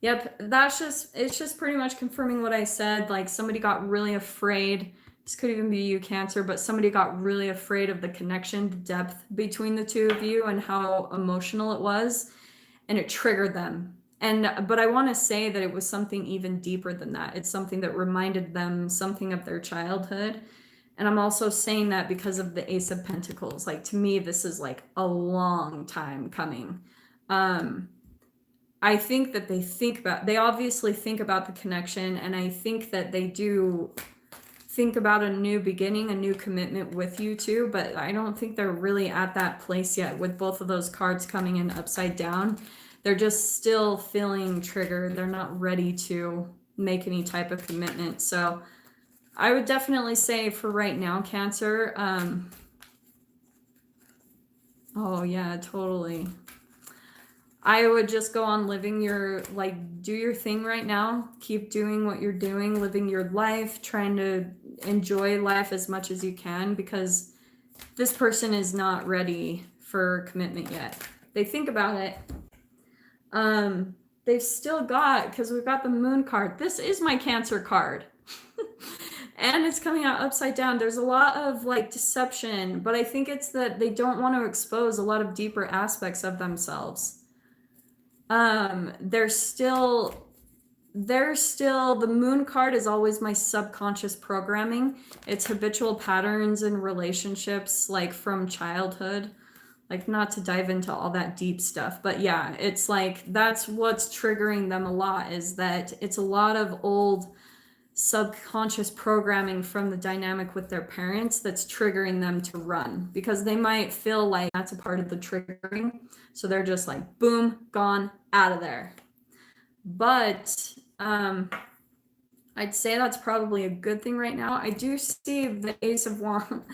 Yep, it's just pretty much confirming what I said. Like somebody got really afraid. This could even be you, Cancer, but somebody got really afraid of the connection, the depth between the two of you and how emotional it was, and it triggered them. But I want to say that it was something even deeper than that. It's something that reminded them something of their childhood. And I'm also saying that because of the Ace of Pentacles. Like to me, this is like a long time coming. I think that they obviously think about the connection, and I think that they do think about a new beginning, a new commitment with you too, but I don't think they're really at that place yet with both of those cards coming in upside down. They're just still feeling triggered. They're not ready to make any type of commitment. So I would definitely say for right now, Cancer, oh yeah, totally. I would just go on living your, like, do your thing right now. Keep doing what you're doing, living your life, trying to enjoy life as much as you can, because this person is not ready for commitment yet. They think about it. They've still got, because we've got the Moon card. This is my Cancer card. And it's coming out upside down. There's a lot of like deception, but I think it's that they don't want to expose a lot of deeper aspects of themselves. They're still the Moon card is always my subconscious programming. It's habitual patterns and relationships like from childhood. Like, not to dive into all that deep stuff, but yeah, it's like that's what's triggering them a lot, is that it's a lot of old subconscious programming from the dynamic with their parents that's triggering them to run, because they might feel like that's a part of the triggering. So they're just like, boom, gone, out of there. But I'd say that's probably a good thing right now. I do see the Ace of Wands.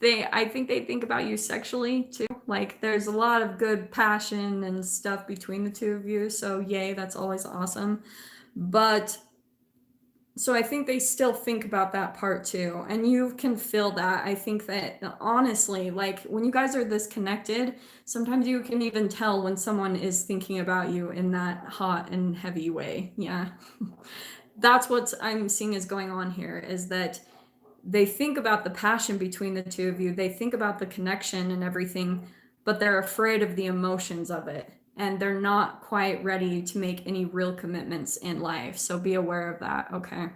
I think they think about you sexually too. Like there's a lot of good passion and stuff between the two of you. So yay, that's always awesome. But so I think they still think about that part too. And you can feel that. I think that honestly, like when you guys are this connected, sometimes you can even tell when someone is thinking about you in that hot and heavy way. Yeah. That's what I'm seeing is going on here, is that they think about the passion between the two of you. They think about the connection and everything, but they're afraid of the emotions of it. And they're not quite ready to make any real commitments in life. So be aware of that, okay?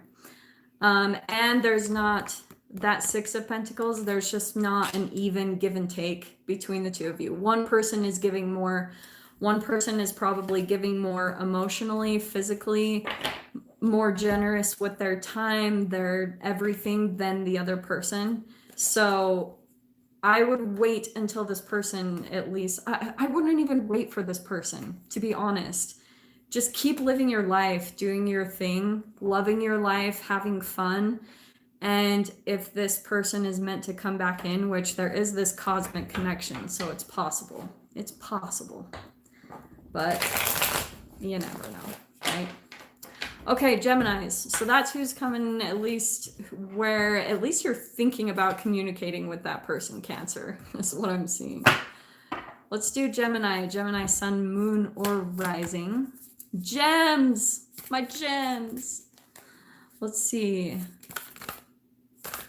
And there's not that Six of Pentacles. There's just not an even give and take between the two of you. One person is giving more. One person is probably giving more emotionally, physically, more generous with their time, their everything than the other person. So I would wait until this person, at least, I wouldn't even wait for this person, to be honest. Just keep living your life, doing your thing, loving your life, having fun. And if this person is meant to come back in, which there is this cosmic connection, so it's possible. It's possible. But you never know, right? Okay, Geminis. So that's who's coming, at least where at least you're thinking about communicating with that person, Cancer. That's what I'm seeing. Let's do Gemini. Gemini, Sun, Moon, or Rising. Gems! My gems! Let's see.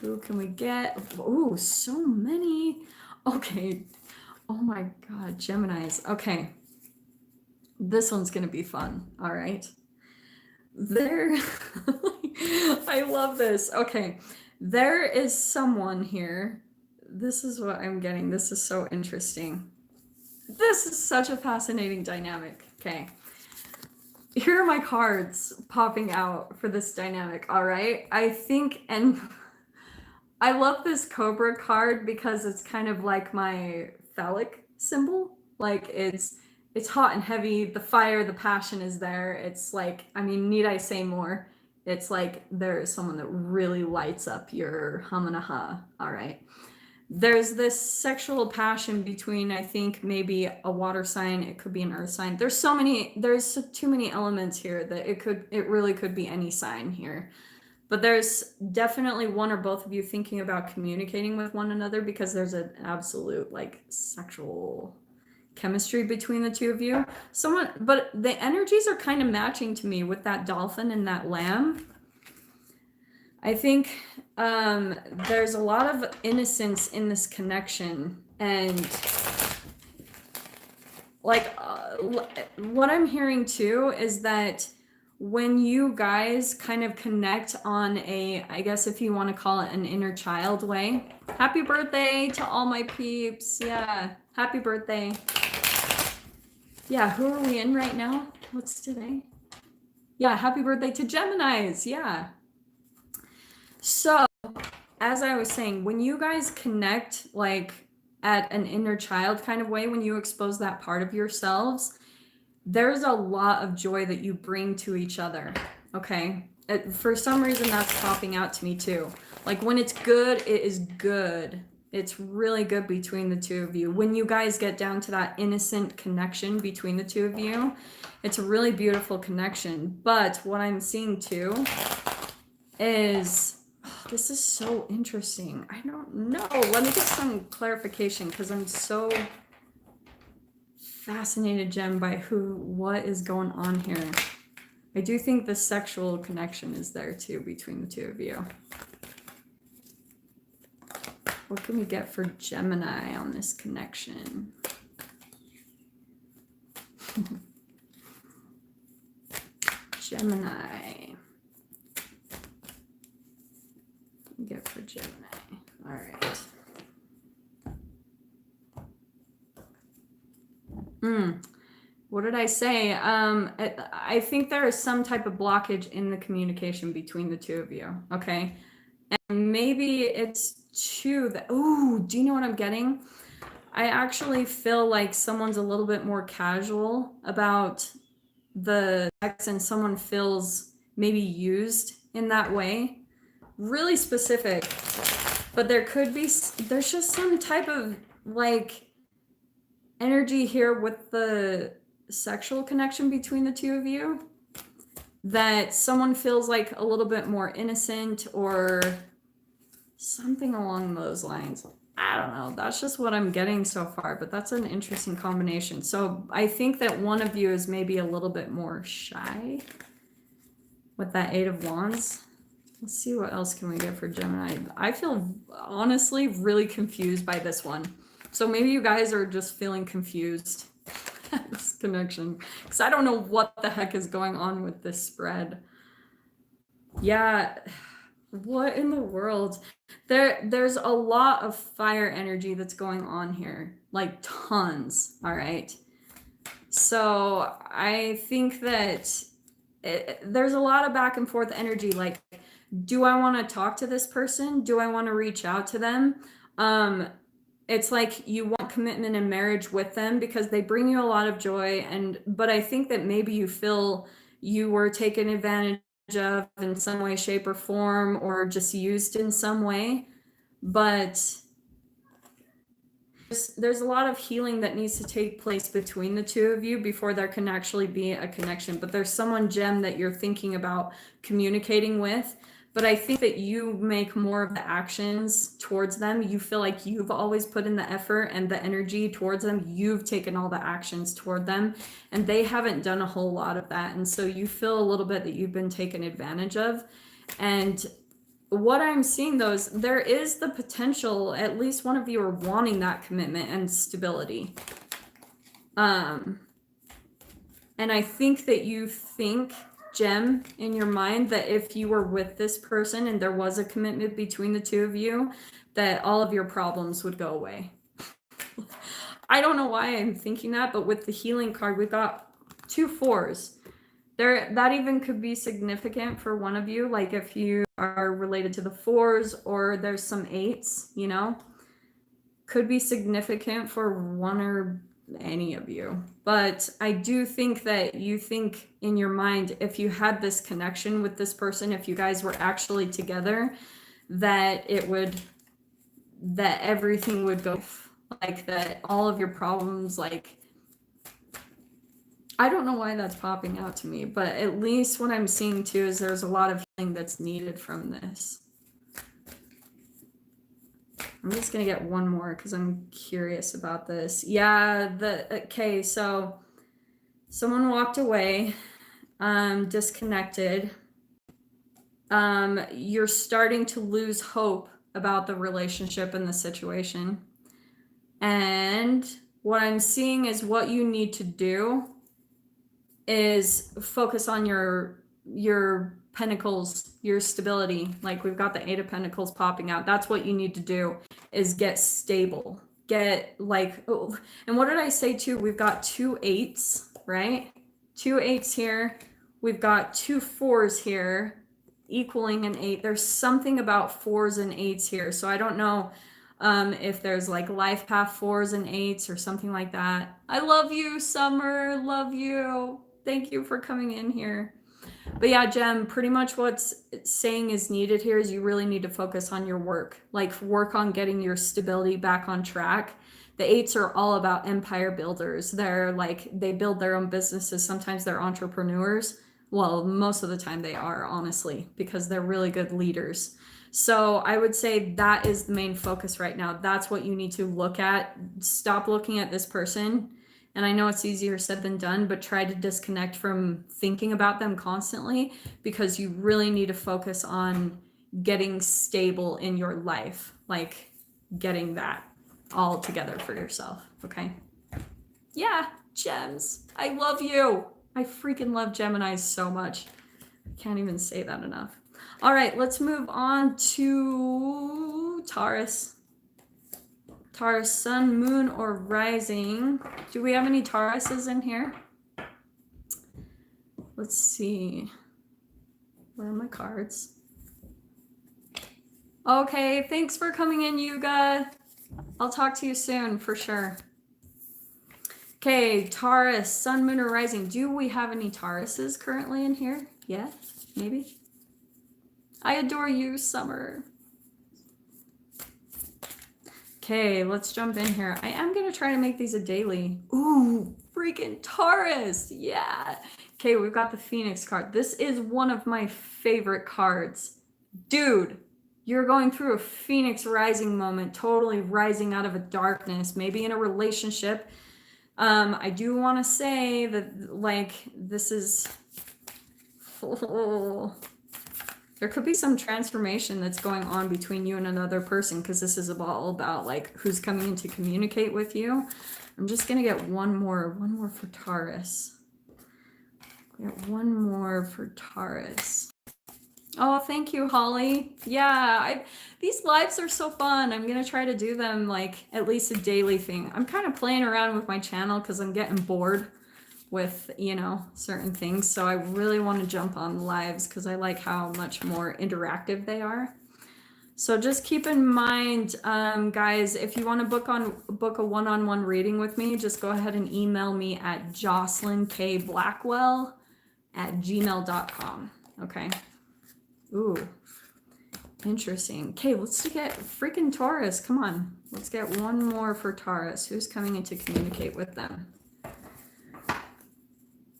Who can we get? Oh, so many. Okay. Oh my God, Geminis. Okay. This one's going to be fun. All right. I love this. Okay. There is someone here. This is what I'm getting. This is so interesting. This is such a fascinating dynamic. Okay. Here are my cards popping out for this dynamic. All right. I think, and I love this Cobra card because it's kind of like my phallic symbol. Like it's it's hot and heavy. The fire, the passion is there. It's like, I mean, need I say more? It's like there is someone that really lights up your hum and a ha. All right. There's this sexual passion between, I think, maybe a water sign, it could be an earth sign. There's too many elements here that it really could be any sign here. But there's definitely one or both of you thinking about communicating with one another, because there's an absolute like sexual chemistry between the two of you. But the energies are kind of matching to me with that dolphin and that lamb. I think there's a lot of innocence in this connection, and like what I'm hearing too is that when you guys kind of connect on a, I guess if you want to call it an inner child way. Happy birthday to all my peeps. Yeah, happy birthday. Yeah, who are we in right now? What's today? Yeah, happy birthday to Geminis. Yeah. So, as I was saying, when you guys connect like at an inner child kind of way, when you expose that part of yourselves, there's a lot of joy that you bring to each other. Okay. For some reason, that's popping out to me too. Like when it's good, it is good. It's really good between the two of you. When you guys get down to that innocent connection between the two of you, it's a really beautiful connection. But what I'm seeing too is, this is so interesting. I don't know. Let me get some clarification, because I'm so fascinated, Jem, by what is going on here. I do think the sexual connection is there too between the two of you. What can we get for Gemini on this connection? Gemini. What can we get for Gemini? All right. What did I say? I think there is some type of blockage in the communication between the two of you. Okay. And maybe it's do you know what I'm getting? I actually feel like someone's a little bit more casual about the sex, and someone feels maybe used in that way. Really specific. But there's just some type of like energy here with the sexual connection between the two of you, that someone feels like a little bit more innocent or something along those lines. I don't know. That's just what I'm getting so far, but that's an interesting combination. So I think that one of you is maybe a little bit more shy with that 8 of Wands. Let's see what else can we get for Gemini. I feel honestly really confused by this one. So maybe you guys are just feeling confused at this connection, because I don't know what the heck is going on with this spread. Yeah, what in the world? There's a lot of fire energy that's going on here, like tons. All right. So I think that there's a lot of back and forth energy. Like, do I want to talk to this person? Do I want to reach out to them? It's like you want commitment and marriage with them because they bring you a lot of joy. But I think that maybe you feel you were taken advantage of in some way, shape, or form, or just used in some way. But there's a lot of healing that needs to take place between the two of you before there can actually be a connection. But there's someone, Gem, that you're thinking about communicating with. But I think that you make more of the actions towards them. You feel like you've always put in the effort and the energy towards them. You've taken all the actions toward them, and they haven't done a whole lot of that. And so you feel a little bit that you've been taken advantage of. And what I'm seeing, though, is there is the potential, at least one of you are wanting that commitment and stability. And I think that you think, Gem, in your mind, that if you were with this person and there was a commitment between the two of you, that all of your problems would go away. I don't know why I'm thinking that, but with the healing card, we've got 2 4s. That even could be significant for one of you, like if you are related to the 4s, or there's some 8s, you know, could be significant for one or any of you, but I do think that you think in your mind, if you had this connection with this person, if you guys were actually together, that that everything would go, like that all of your problems, like, I don't know why that's popping out to me, but at least what I'm seeing too is there's a lot of healing that's needed from this. I'm just gonna get one more because I'm curious about this. Yeah, okay, so someone walked away, disconnected. You're starting to lose hope about the relationship and the situation. And what I'm seeing is what you need to do is focus on your pentacles, your stability. Like we've got the 8 of Pentacles popping out. That's what you need to do, is get stable. Get like, oh, and what did I say too? We've got 2 8s, right? 2 8s here. We've got 2 4s here, equaling an 8. There's something about 4s and 8s here. So I don't know if there's like life path 4s and 8s or something like that. I love you, Summer. Love you. Thank you for coming in here. But yeah, Jem, pretty much what's saying is needed here is you really need to focus on your work. Like work on getting your stability back on track. The 8s are all about empire builders. They're like, they build their own businesses. Sometimes they're entrepreneurs. Well, most of the time they are, honestly, because they're really good leaders. So I would say that is the main focus right now. That's what you need to look at. Stop looking at this person. And I know it's easier said than done, but try to disconnect from thinking about them constantly, because you really need to focus on getting stable in your life, like getting that all together for yourself. Okay. Yeah, Gems. I love you. I freaking love Geminis so much. I can't even say that enough. All right, let's move on to Taurus. Taurus, sun, moon, or rising. Do we have any Tauruses in here? Let's see. Where are my cards? Okay, thanks for coming in, Yuga. I'll talk to you soon for sure. Okay, Taurus, sun, moon, or rising. Do we have any Tauruses currently in here? Yeah, maybe. I adore you, Summer. Okay, let's jump in here. I am going to try to make these a daily. Ooh, freaking Taurus. Yeah. Okay, we've got the Phoenix card. This is one of my favorite cards. Dude, you're going through a Phoenix rising moment, totally rising out of a darkness, maybe in a relationship. I do want to say that, like, this is... Oh, there could be some transformation that's going on between you and another person, because this is all about like who's coming in to communicate with you. I'm just gonna get one more for Taurus. Get one more for Taurus. Oh, thank you, Holly. Yeah, these lives are so fun. I'm gonna try to do them like at least a daily thing. I'm kind of playing around with my channel because I'm getting bored with, you know, certain things. So I really want to jump on lives because I like how much more interactive they are. So just keep in mind, guys, if you want to book a one-on-one reading with me, just go ahead and email me at jocelynKblackwell@gmail.com. Okay. Ooh, interesting. Okay, let's get freaking Taurus. Come on. Let's get one more for Taurus. Who's coming in to communicate with them?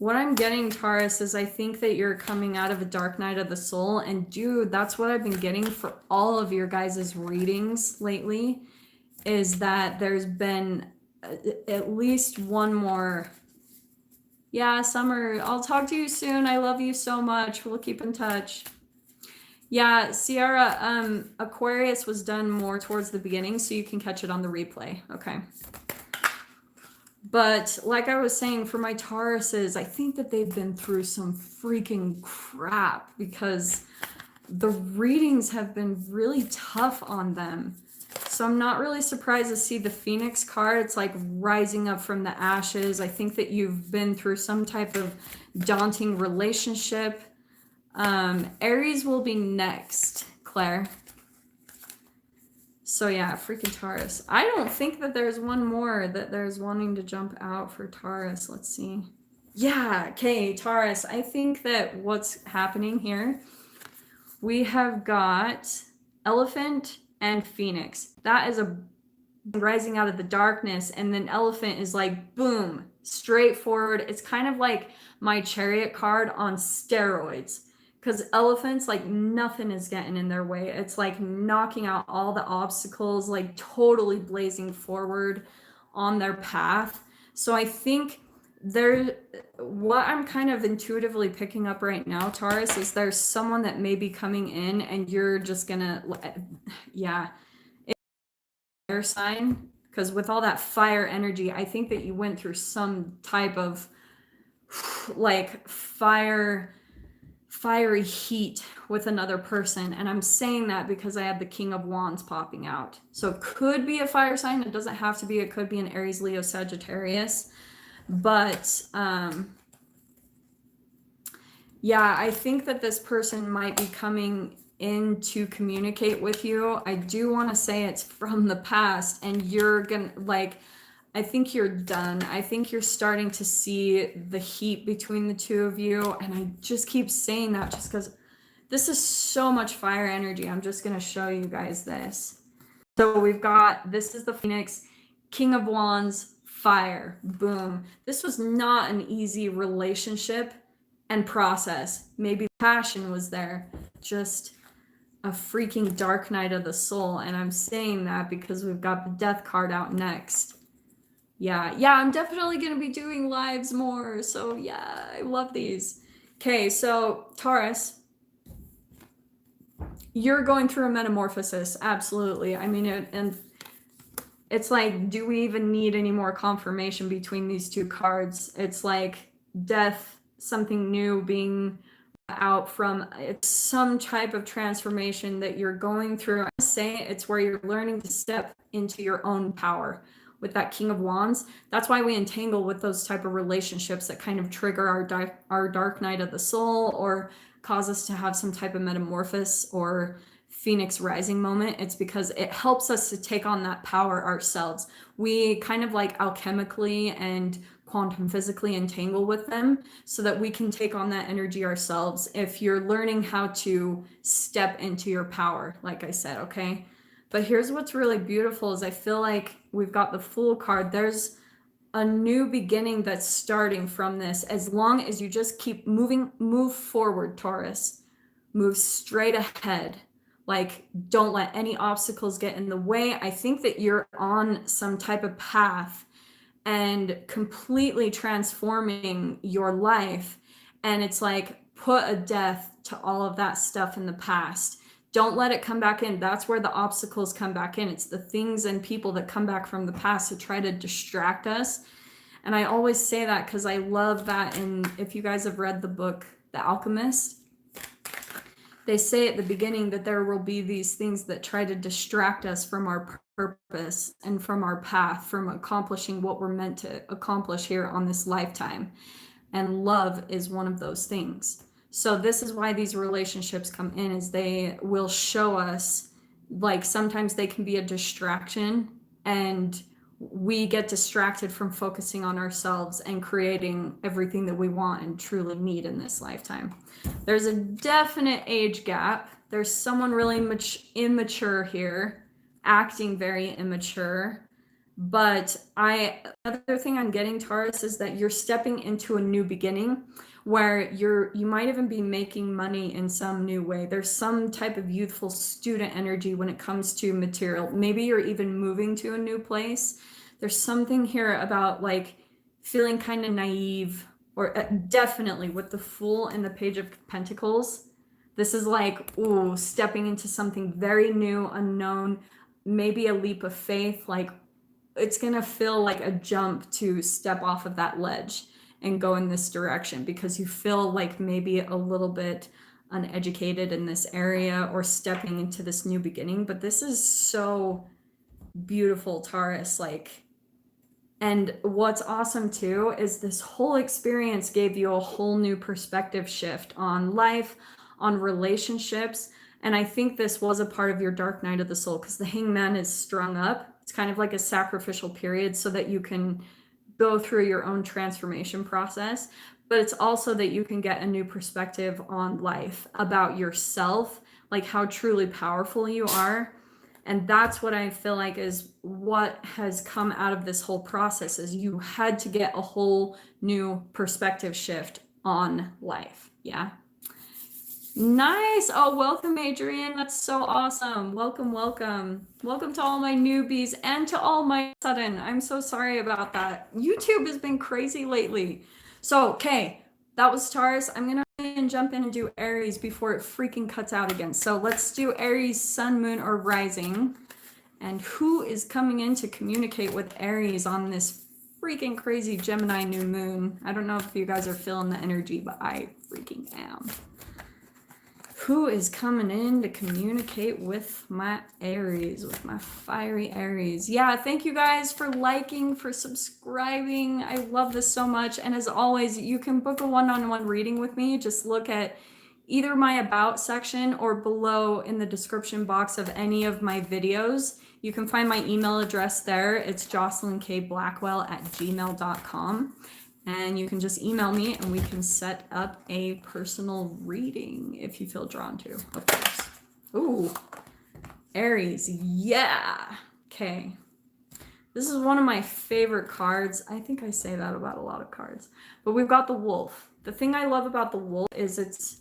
What I'm getting, Taurus, is I think that you're coming out of a dark night of the soul. And dude, that's what I've been getting for all of your guys' readings lately, is that there's been at least one more. Yeah, Summer, I'll talk to you soon. I love you so much. We'll keep in touch. Yeah, Sierra, Aquarius was done more towards the beginning, so you can catch it on the replay. Okay. But like I was saying, for my Tauruses, I think that they've been through some freaking crap, because the readings have been really tough on them. So I'm not really surprised to see the Phoenix card. It's like rising up from the ashes. I think that you've been through some type of daunting relationship. Aries will be next, Claire. So yeah, freaking Taurus. I don't think that there's one more that there's wanting to jump out for Taurus. Let's see. Yeah, okay, Taurus. I think that what's happening here, we have got Elephant and Phoenix. That is a rising out of the darkness, and then Elephant is like boom, straightforward. It's kind of like my Chariot card on steroids, because elephants, like, nothing is getting in their way. It's like knocking out all the obstacles, like totally blazing forward on their path. So I think there, what I'm kind of intuitively picking up right now, Taurus, is there's someone that may be coming in and you're just gonna, yeah, fire sign, because with all that fire energy, I think that you went through some type of like fiery heat with another person. And I'm saying that because I have the King of Wands popping out. So it could be a fire sign. It doesn't have to be. It could be an Aries, Leo, Sagittarius. But yeah, I think that this person might be coming in to communicate with you. I do want to say it's from the past, and you're gonna, like, I think you're done. I think you're starting to see the heat between the two of you. And I just keep saying that just because this is so much fire energy. I'm just going to show you guys this. So we've got, this is the Phoenix, King of Wands, fire, boom. This was not an easy relationship and process. Maybe passion was there, just a freaking dark night of the soul. And I'm saying that because we've got the Death card out next. Yeah, I'm definitely going to be doing lives more. So yeah, I love these. Okay, so Taurus, you're going through a metamorphosis. Absolutely. I mean, and it's like, do we even need any more confirmation between these two cards? It's like death, something new being out from, it's some type of transformation that you're going through. I say it's where you're learning to step into your own power. With that King of Wands, that's why we entangle with those type of relationships that kind of trigger our dark night of the soul, or cause us to have some type of metamorphosis or Phoenix rising moment. It's because it helps us to take on that power ourselves. We kind of like alchemically and quantum physically entangle with them so that we can take on that energy ourselves. If you're learning how to step into your power, like I said, okay? But here's what's really beautiful is I feel like we've got the Fool card. There's a new beginning that's starting from this. As long as you just keep move forward, Taurus. Move straight ahead. Like, don't let any obstacles get in the way. I think that you're on some type of path and completely transforming your life. And it's like, put a death to all of that stuff in the past. Don't let it come back in. That's where the obstacles come back in. It's the things and people that come back from the past to try to distract us. And I always say that because I love that. And if you guys have read the book, The Alchemist, they say at the beginning that there will be these things that try to distract us from our purpose and from our path, from accomplishing what we're meant to accomplish here on this lifetime. And love is one of those things. So this is why these relationships come in, is they will show us, like, sometimes they can be a distraction and we get distracted from focusing on ourselves and creating everything that we want and truly need in this lifetime. There's a definite age gap. There's someone really immature here, acting very immature. But another thing I'm getting, Taurus, is that you're stepping into a new beginning where you might even be making money in some new way. There's some type of youthful student energy when it comes to material. Maybe you're even moving to a new place. There's something here about like feeling kind of naive, or definitely with the Fool and the Page of Pentacles. This is like, ooh, stepping into something very new, unknown, maybe a leap of faith. Like, it's going to feel like a jump to step off of that ledge and go in this direction because you feel like maybe a little bit uneducated in this area or stepping into this new beginning. But this is so beautiful, Taurus. Like, and what's awesome too is this whole experience gave you a whole new perspective shift on life, on relationships. And I think this was a part of your dark night of the soul, because the hangman is strung up. It's kind of like a sacrificial period so that you can go through your own transformation process. But it's also that you can get a new perspective on life, about yourself, like how truly powerful you are. And that's what I feel like is what has come out of this whole process, is you had to get a whole new perspective shift on life. Yeah. Nice. Oh, welcome, Adrian. That's so awesome. Welcome, welcome. Welcome to all my newbies and to all my sudden. I'm so sorry about that. YouTube has been crazy lately. So, okay, that was Taurus. I'm going to jump in and do Aries before it freaking cuts out again. So let's do Aries, sun, moon, or rising. And who is coming in to communicate with Aries on this freaking crazy Gemini new moon? I don't know if you guys are feeling the energy, but I freaking am. Who is coming in to communicate with my Aries, with my fiery Aries? Yeah, thank you guys for liking, for subscribing. I love this so much. And as always, you can book a one-on-one reading with me. Just look at either my about section or below in the description box of any of my videos. You can find my email address there. It's jocelynkblackwell@gmail.com. And you can just email me and we can set up a personal reading if you feel drawn to, of course. Ooh, Aries, yeah. Okay. This is one of my favorite cards. I think I say that about a lot of cards. But we've got the wolf. The thing I love about the wolf is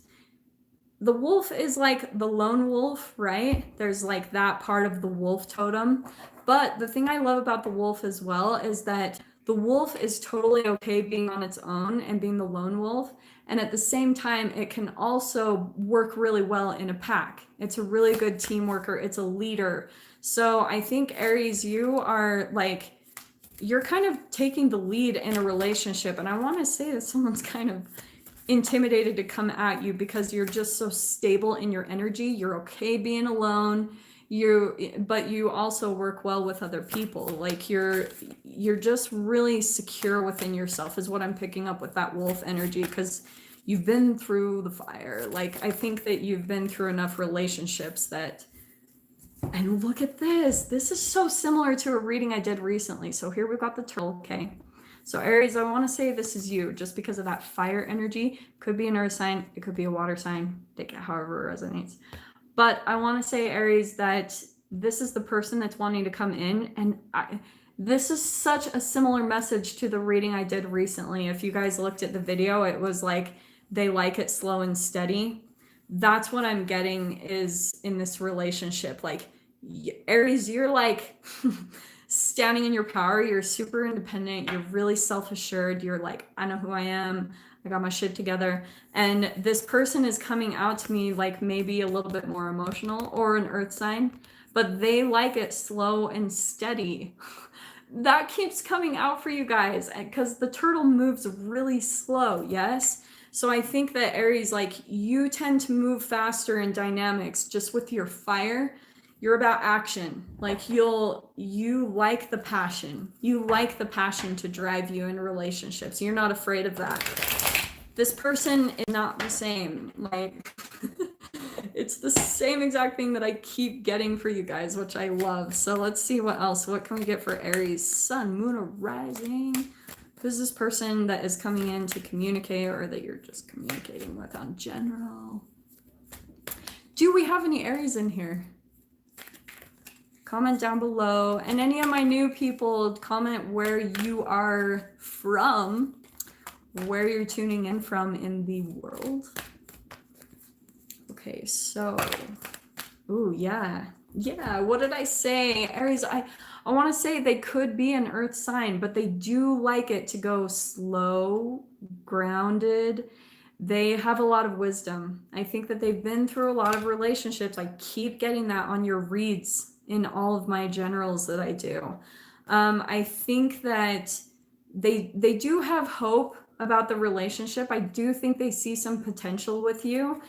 the wolf is like the lone wolf, right? There's like that part of the wolf totem. But the thing I love about the wolf as well is that the wolf is totally okay being on its own and being the lone wolf. And at the same time, it can also work really well in a pack. It's a really good team worker. It's a leader. So I think Aries, you are like, you're kind of taking the lead in a relationship. And I want to say that someone's kind of intimidated to come at you because you're just so stable in your energy. You're okay being alone. But you also work well with other people. Like you're just really secure within yourself is what I'm picking up with that wolf energy, because you've been through the fire. Like I think that you've been through enough relationships that, and look at this. This is so similar to a reading I did recently. So here we've got the turtle. Okay. So Aries, I want to say this is you just because of that fire energy. Could be an earth sign. It could be a water sign. Take it however it resonates. But I want to say, Aries, that this is the person that's wanting to come in. And this is such a similar message to the reading I did recently. If you guys looked at the video, it was like, they like it slow and steady. That's what I'm getting is in this relationship. Like, Aries, you're like standing in your power. You're super independent. You're really self-assured. You're like, I know who I am. I got my shit together. And this person is coming out to me like maybe a little bit more emotional, or an earth sign, but they like it slow and steady. That keeps coming out for you guys because the turtle moves really slow. Yes. So I think that Aries, like you tend to move faster in dynamics just with your fire. You're about action. Like you like the passion. You like the passion to drive you in relationships. You're not afraid of that. This person is not the same. Like it's the same exact thing that I keep getting for you guys, which I love. So let's see what else. What can we get for Aries? Sun, moon, or rising? Who's this person that is coming in to communicate, or that you're just communicating with on general? Do we have any Aries in here? Comment down below. And any of my new people, comment where you are from, where you're tuning in from in the world. Okay, so, ooh, yeah. What did I say? Aries, I want to say they could be an earth sign, but they do like it to go slow, grounded. They have a lot of wisdom. I think that they've been through a lot of relationships. I keep getting that on your reads in all of my generals that I do. I think that they do have hope about the relationship. I do think they see some potential with you,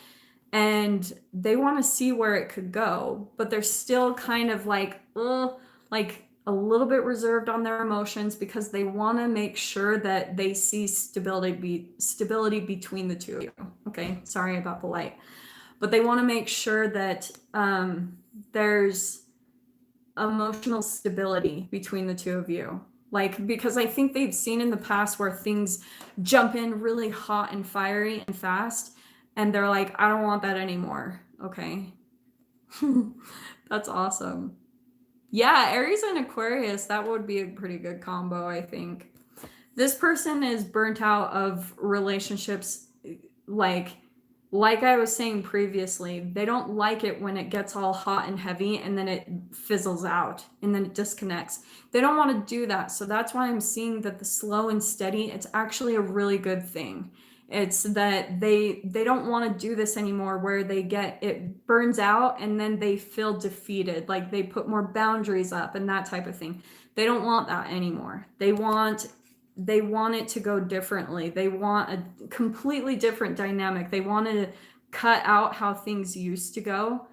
and they want to see where it could go, but they're still kind of like a little bit reserved on their emotions because they want to make sure that they see stability between the two of you. Okay, sorry about the light. but they want to make sure that there's emotional stability between the two of you. Like, because I think they've seen in the past where things jump in really hot and fiery and fast, and they're like, I don't want that anymore. Okay. That's awesome. Yeah, Aries and Aquarius, that would be a pretty good combo, I think. This person is burnt out of relationships, like I was saying previously, they don't like it when it gets all hot and heavy and then it fizzles out and then it disconnects. They don't want to do that. So that's why I'm seeing that the slow and steady, it's actually a really good thing. It's that they don't want to do this anymore where they get it burns out and then they feel defeated, like they put more boundaries up and that type of thing. They don't want that anymore. They want it to go differently. They want a completely different dynamic. They want to cut out how things used to go.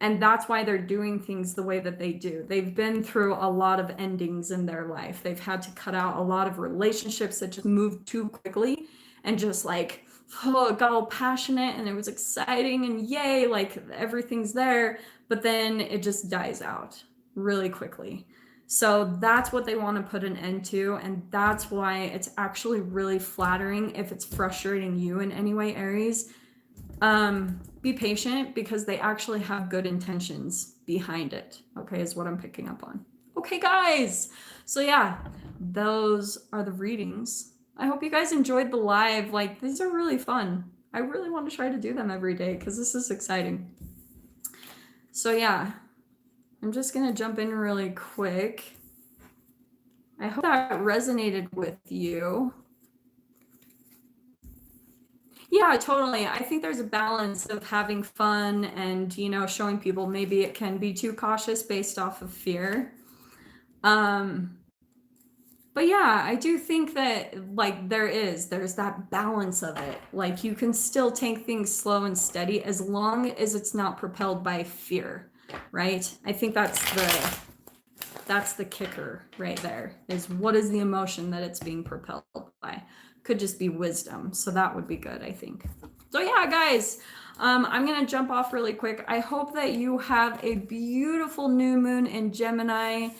And that's why they're doing things the way that they do. They've been through a lot of endings in their life. They've had to cut out a lot of relationships that just moved too quickly and just like, oh, it got all passionate and it was exciting and yay, like everything's there. But then it just dies out really quickly. So that's what they want to put an end to. And that's why it's actually really flattering if it's frustrating you in any way, Aries. Be patient because they actually have good intentions behind it. Okay, is what I'm picking up on. Okay, guys. So yeah, those are the readings. I hope you guys enjoyed the live. Like, these are really fun. I really want to try to do them every day because this is exciting. So yeah, I'm just going to jump in really quick. I hope that resonated with you. Yeah, totally. I think there's a balance of having fun and, you know, showing people maybe it can be too cautious based off of fear. But yeah, I do think that like there's that balance of it. Like you can still take things slow and steady as long as it's not propelled by fear, right? I think that's the kicker right there, is what is the emotion that it's being propelled by. Could just be wisdom. So that would be good, I think. So yeah, guys, I'm going to jump off really quick. I hope that you have a beautiful new moon in Gemini.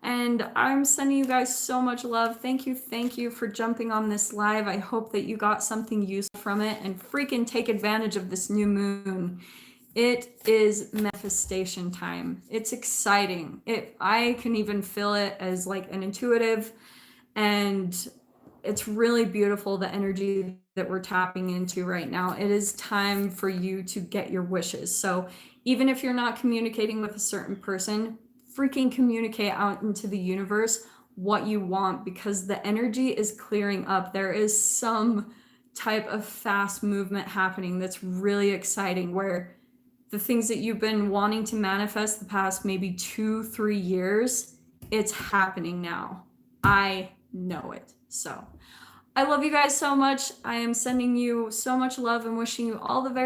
And I'm sending you guys so much love. Thank you for jumping on this live. I hope that you got something useful from it and freaking take advantage of this new moon. It is manifestation time. It's exciting. I can even feel it as like an intuitive, and it's really beautiful, the energy that we're tapping into right now. It is time for you to get your wishes. So even if you're not communicating with a certain person, freaking communicate out into the universe what you want, because the energy is clearing up. There is some type of fast movement happening that's really exciting, where the things that you've been wanting to manifest the past maybe 2-3 years, it's happening now. I know it. So I love you guys so much. I am sending you so much love and wishing you all the very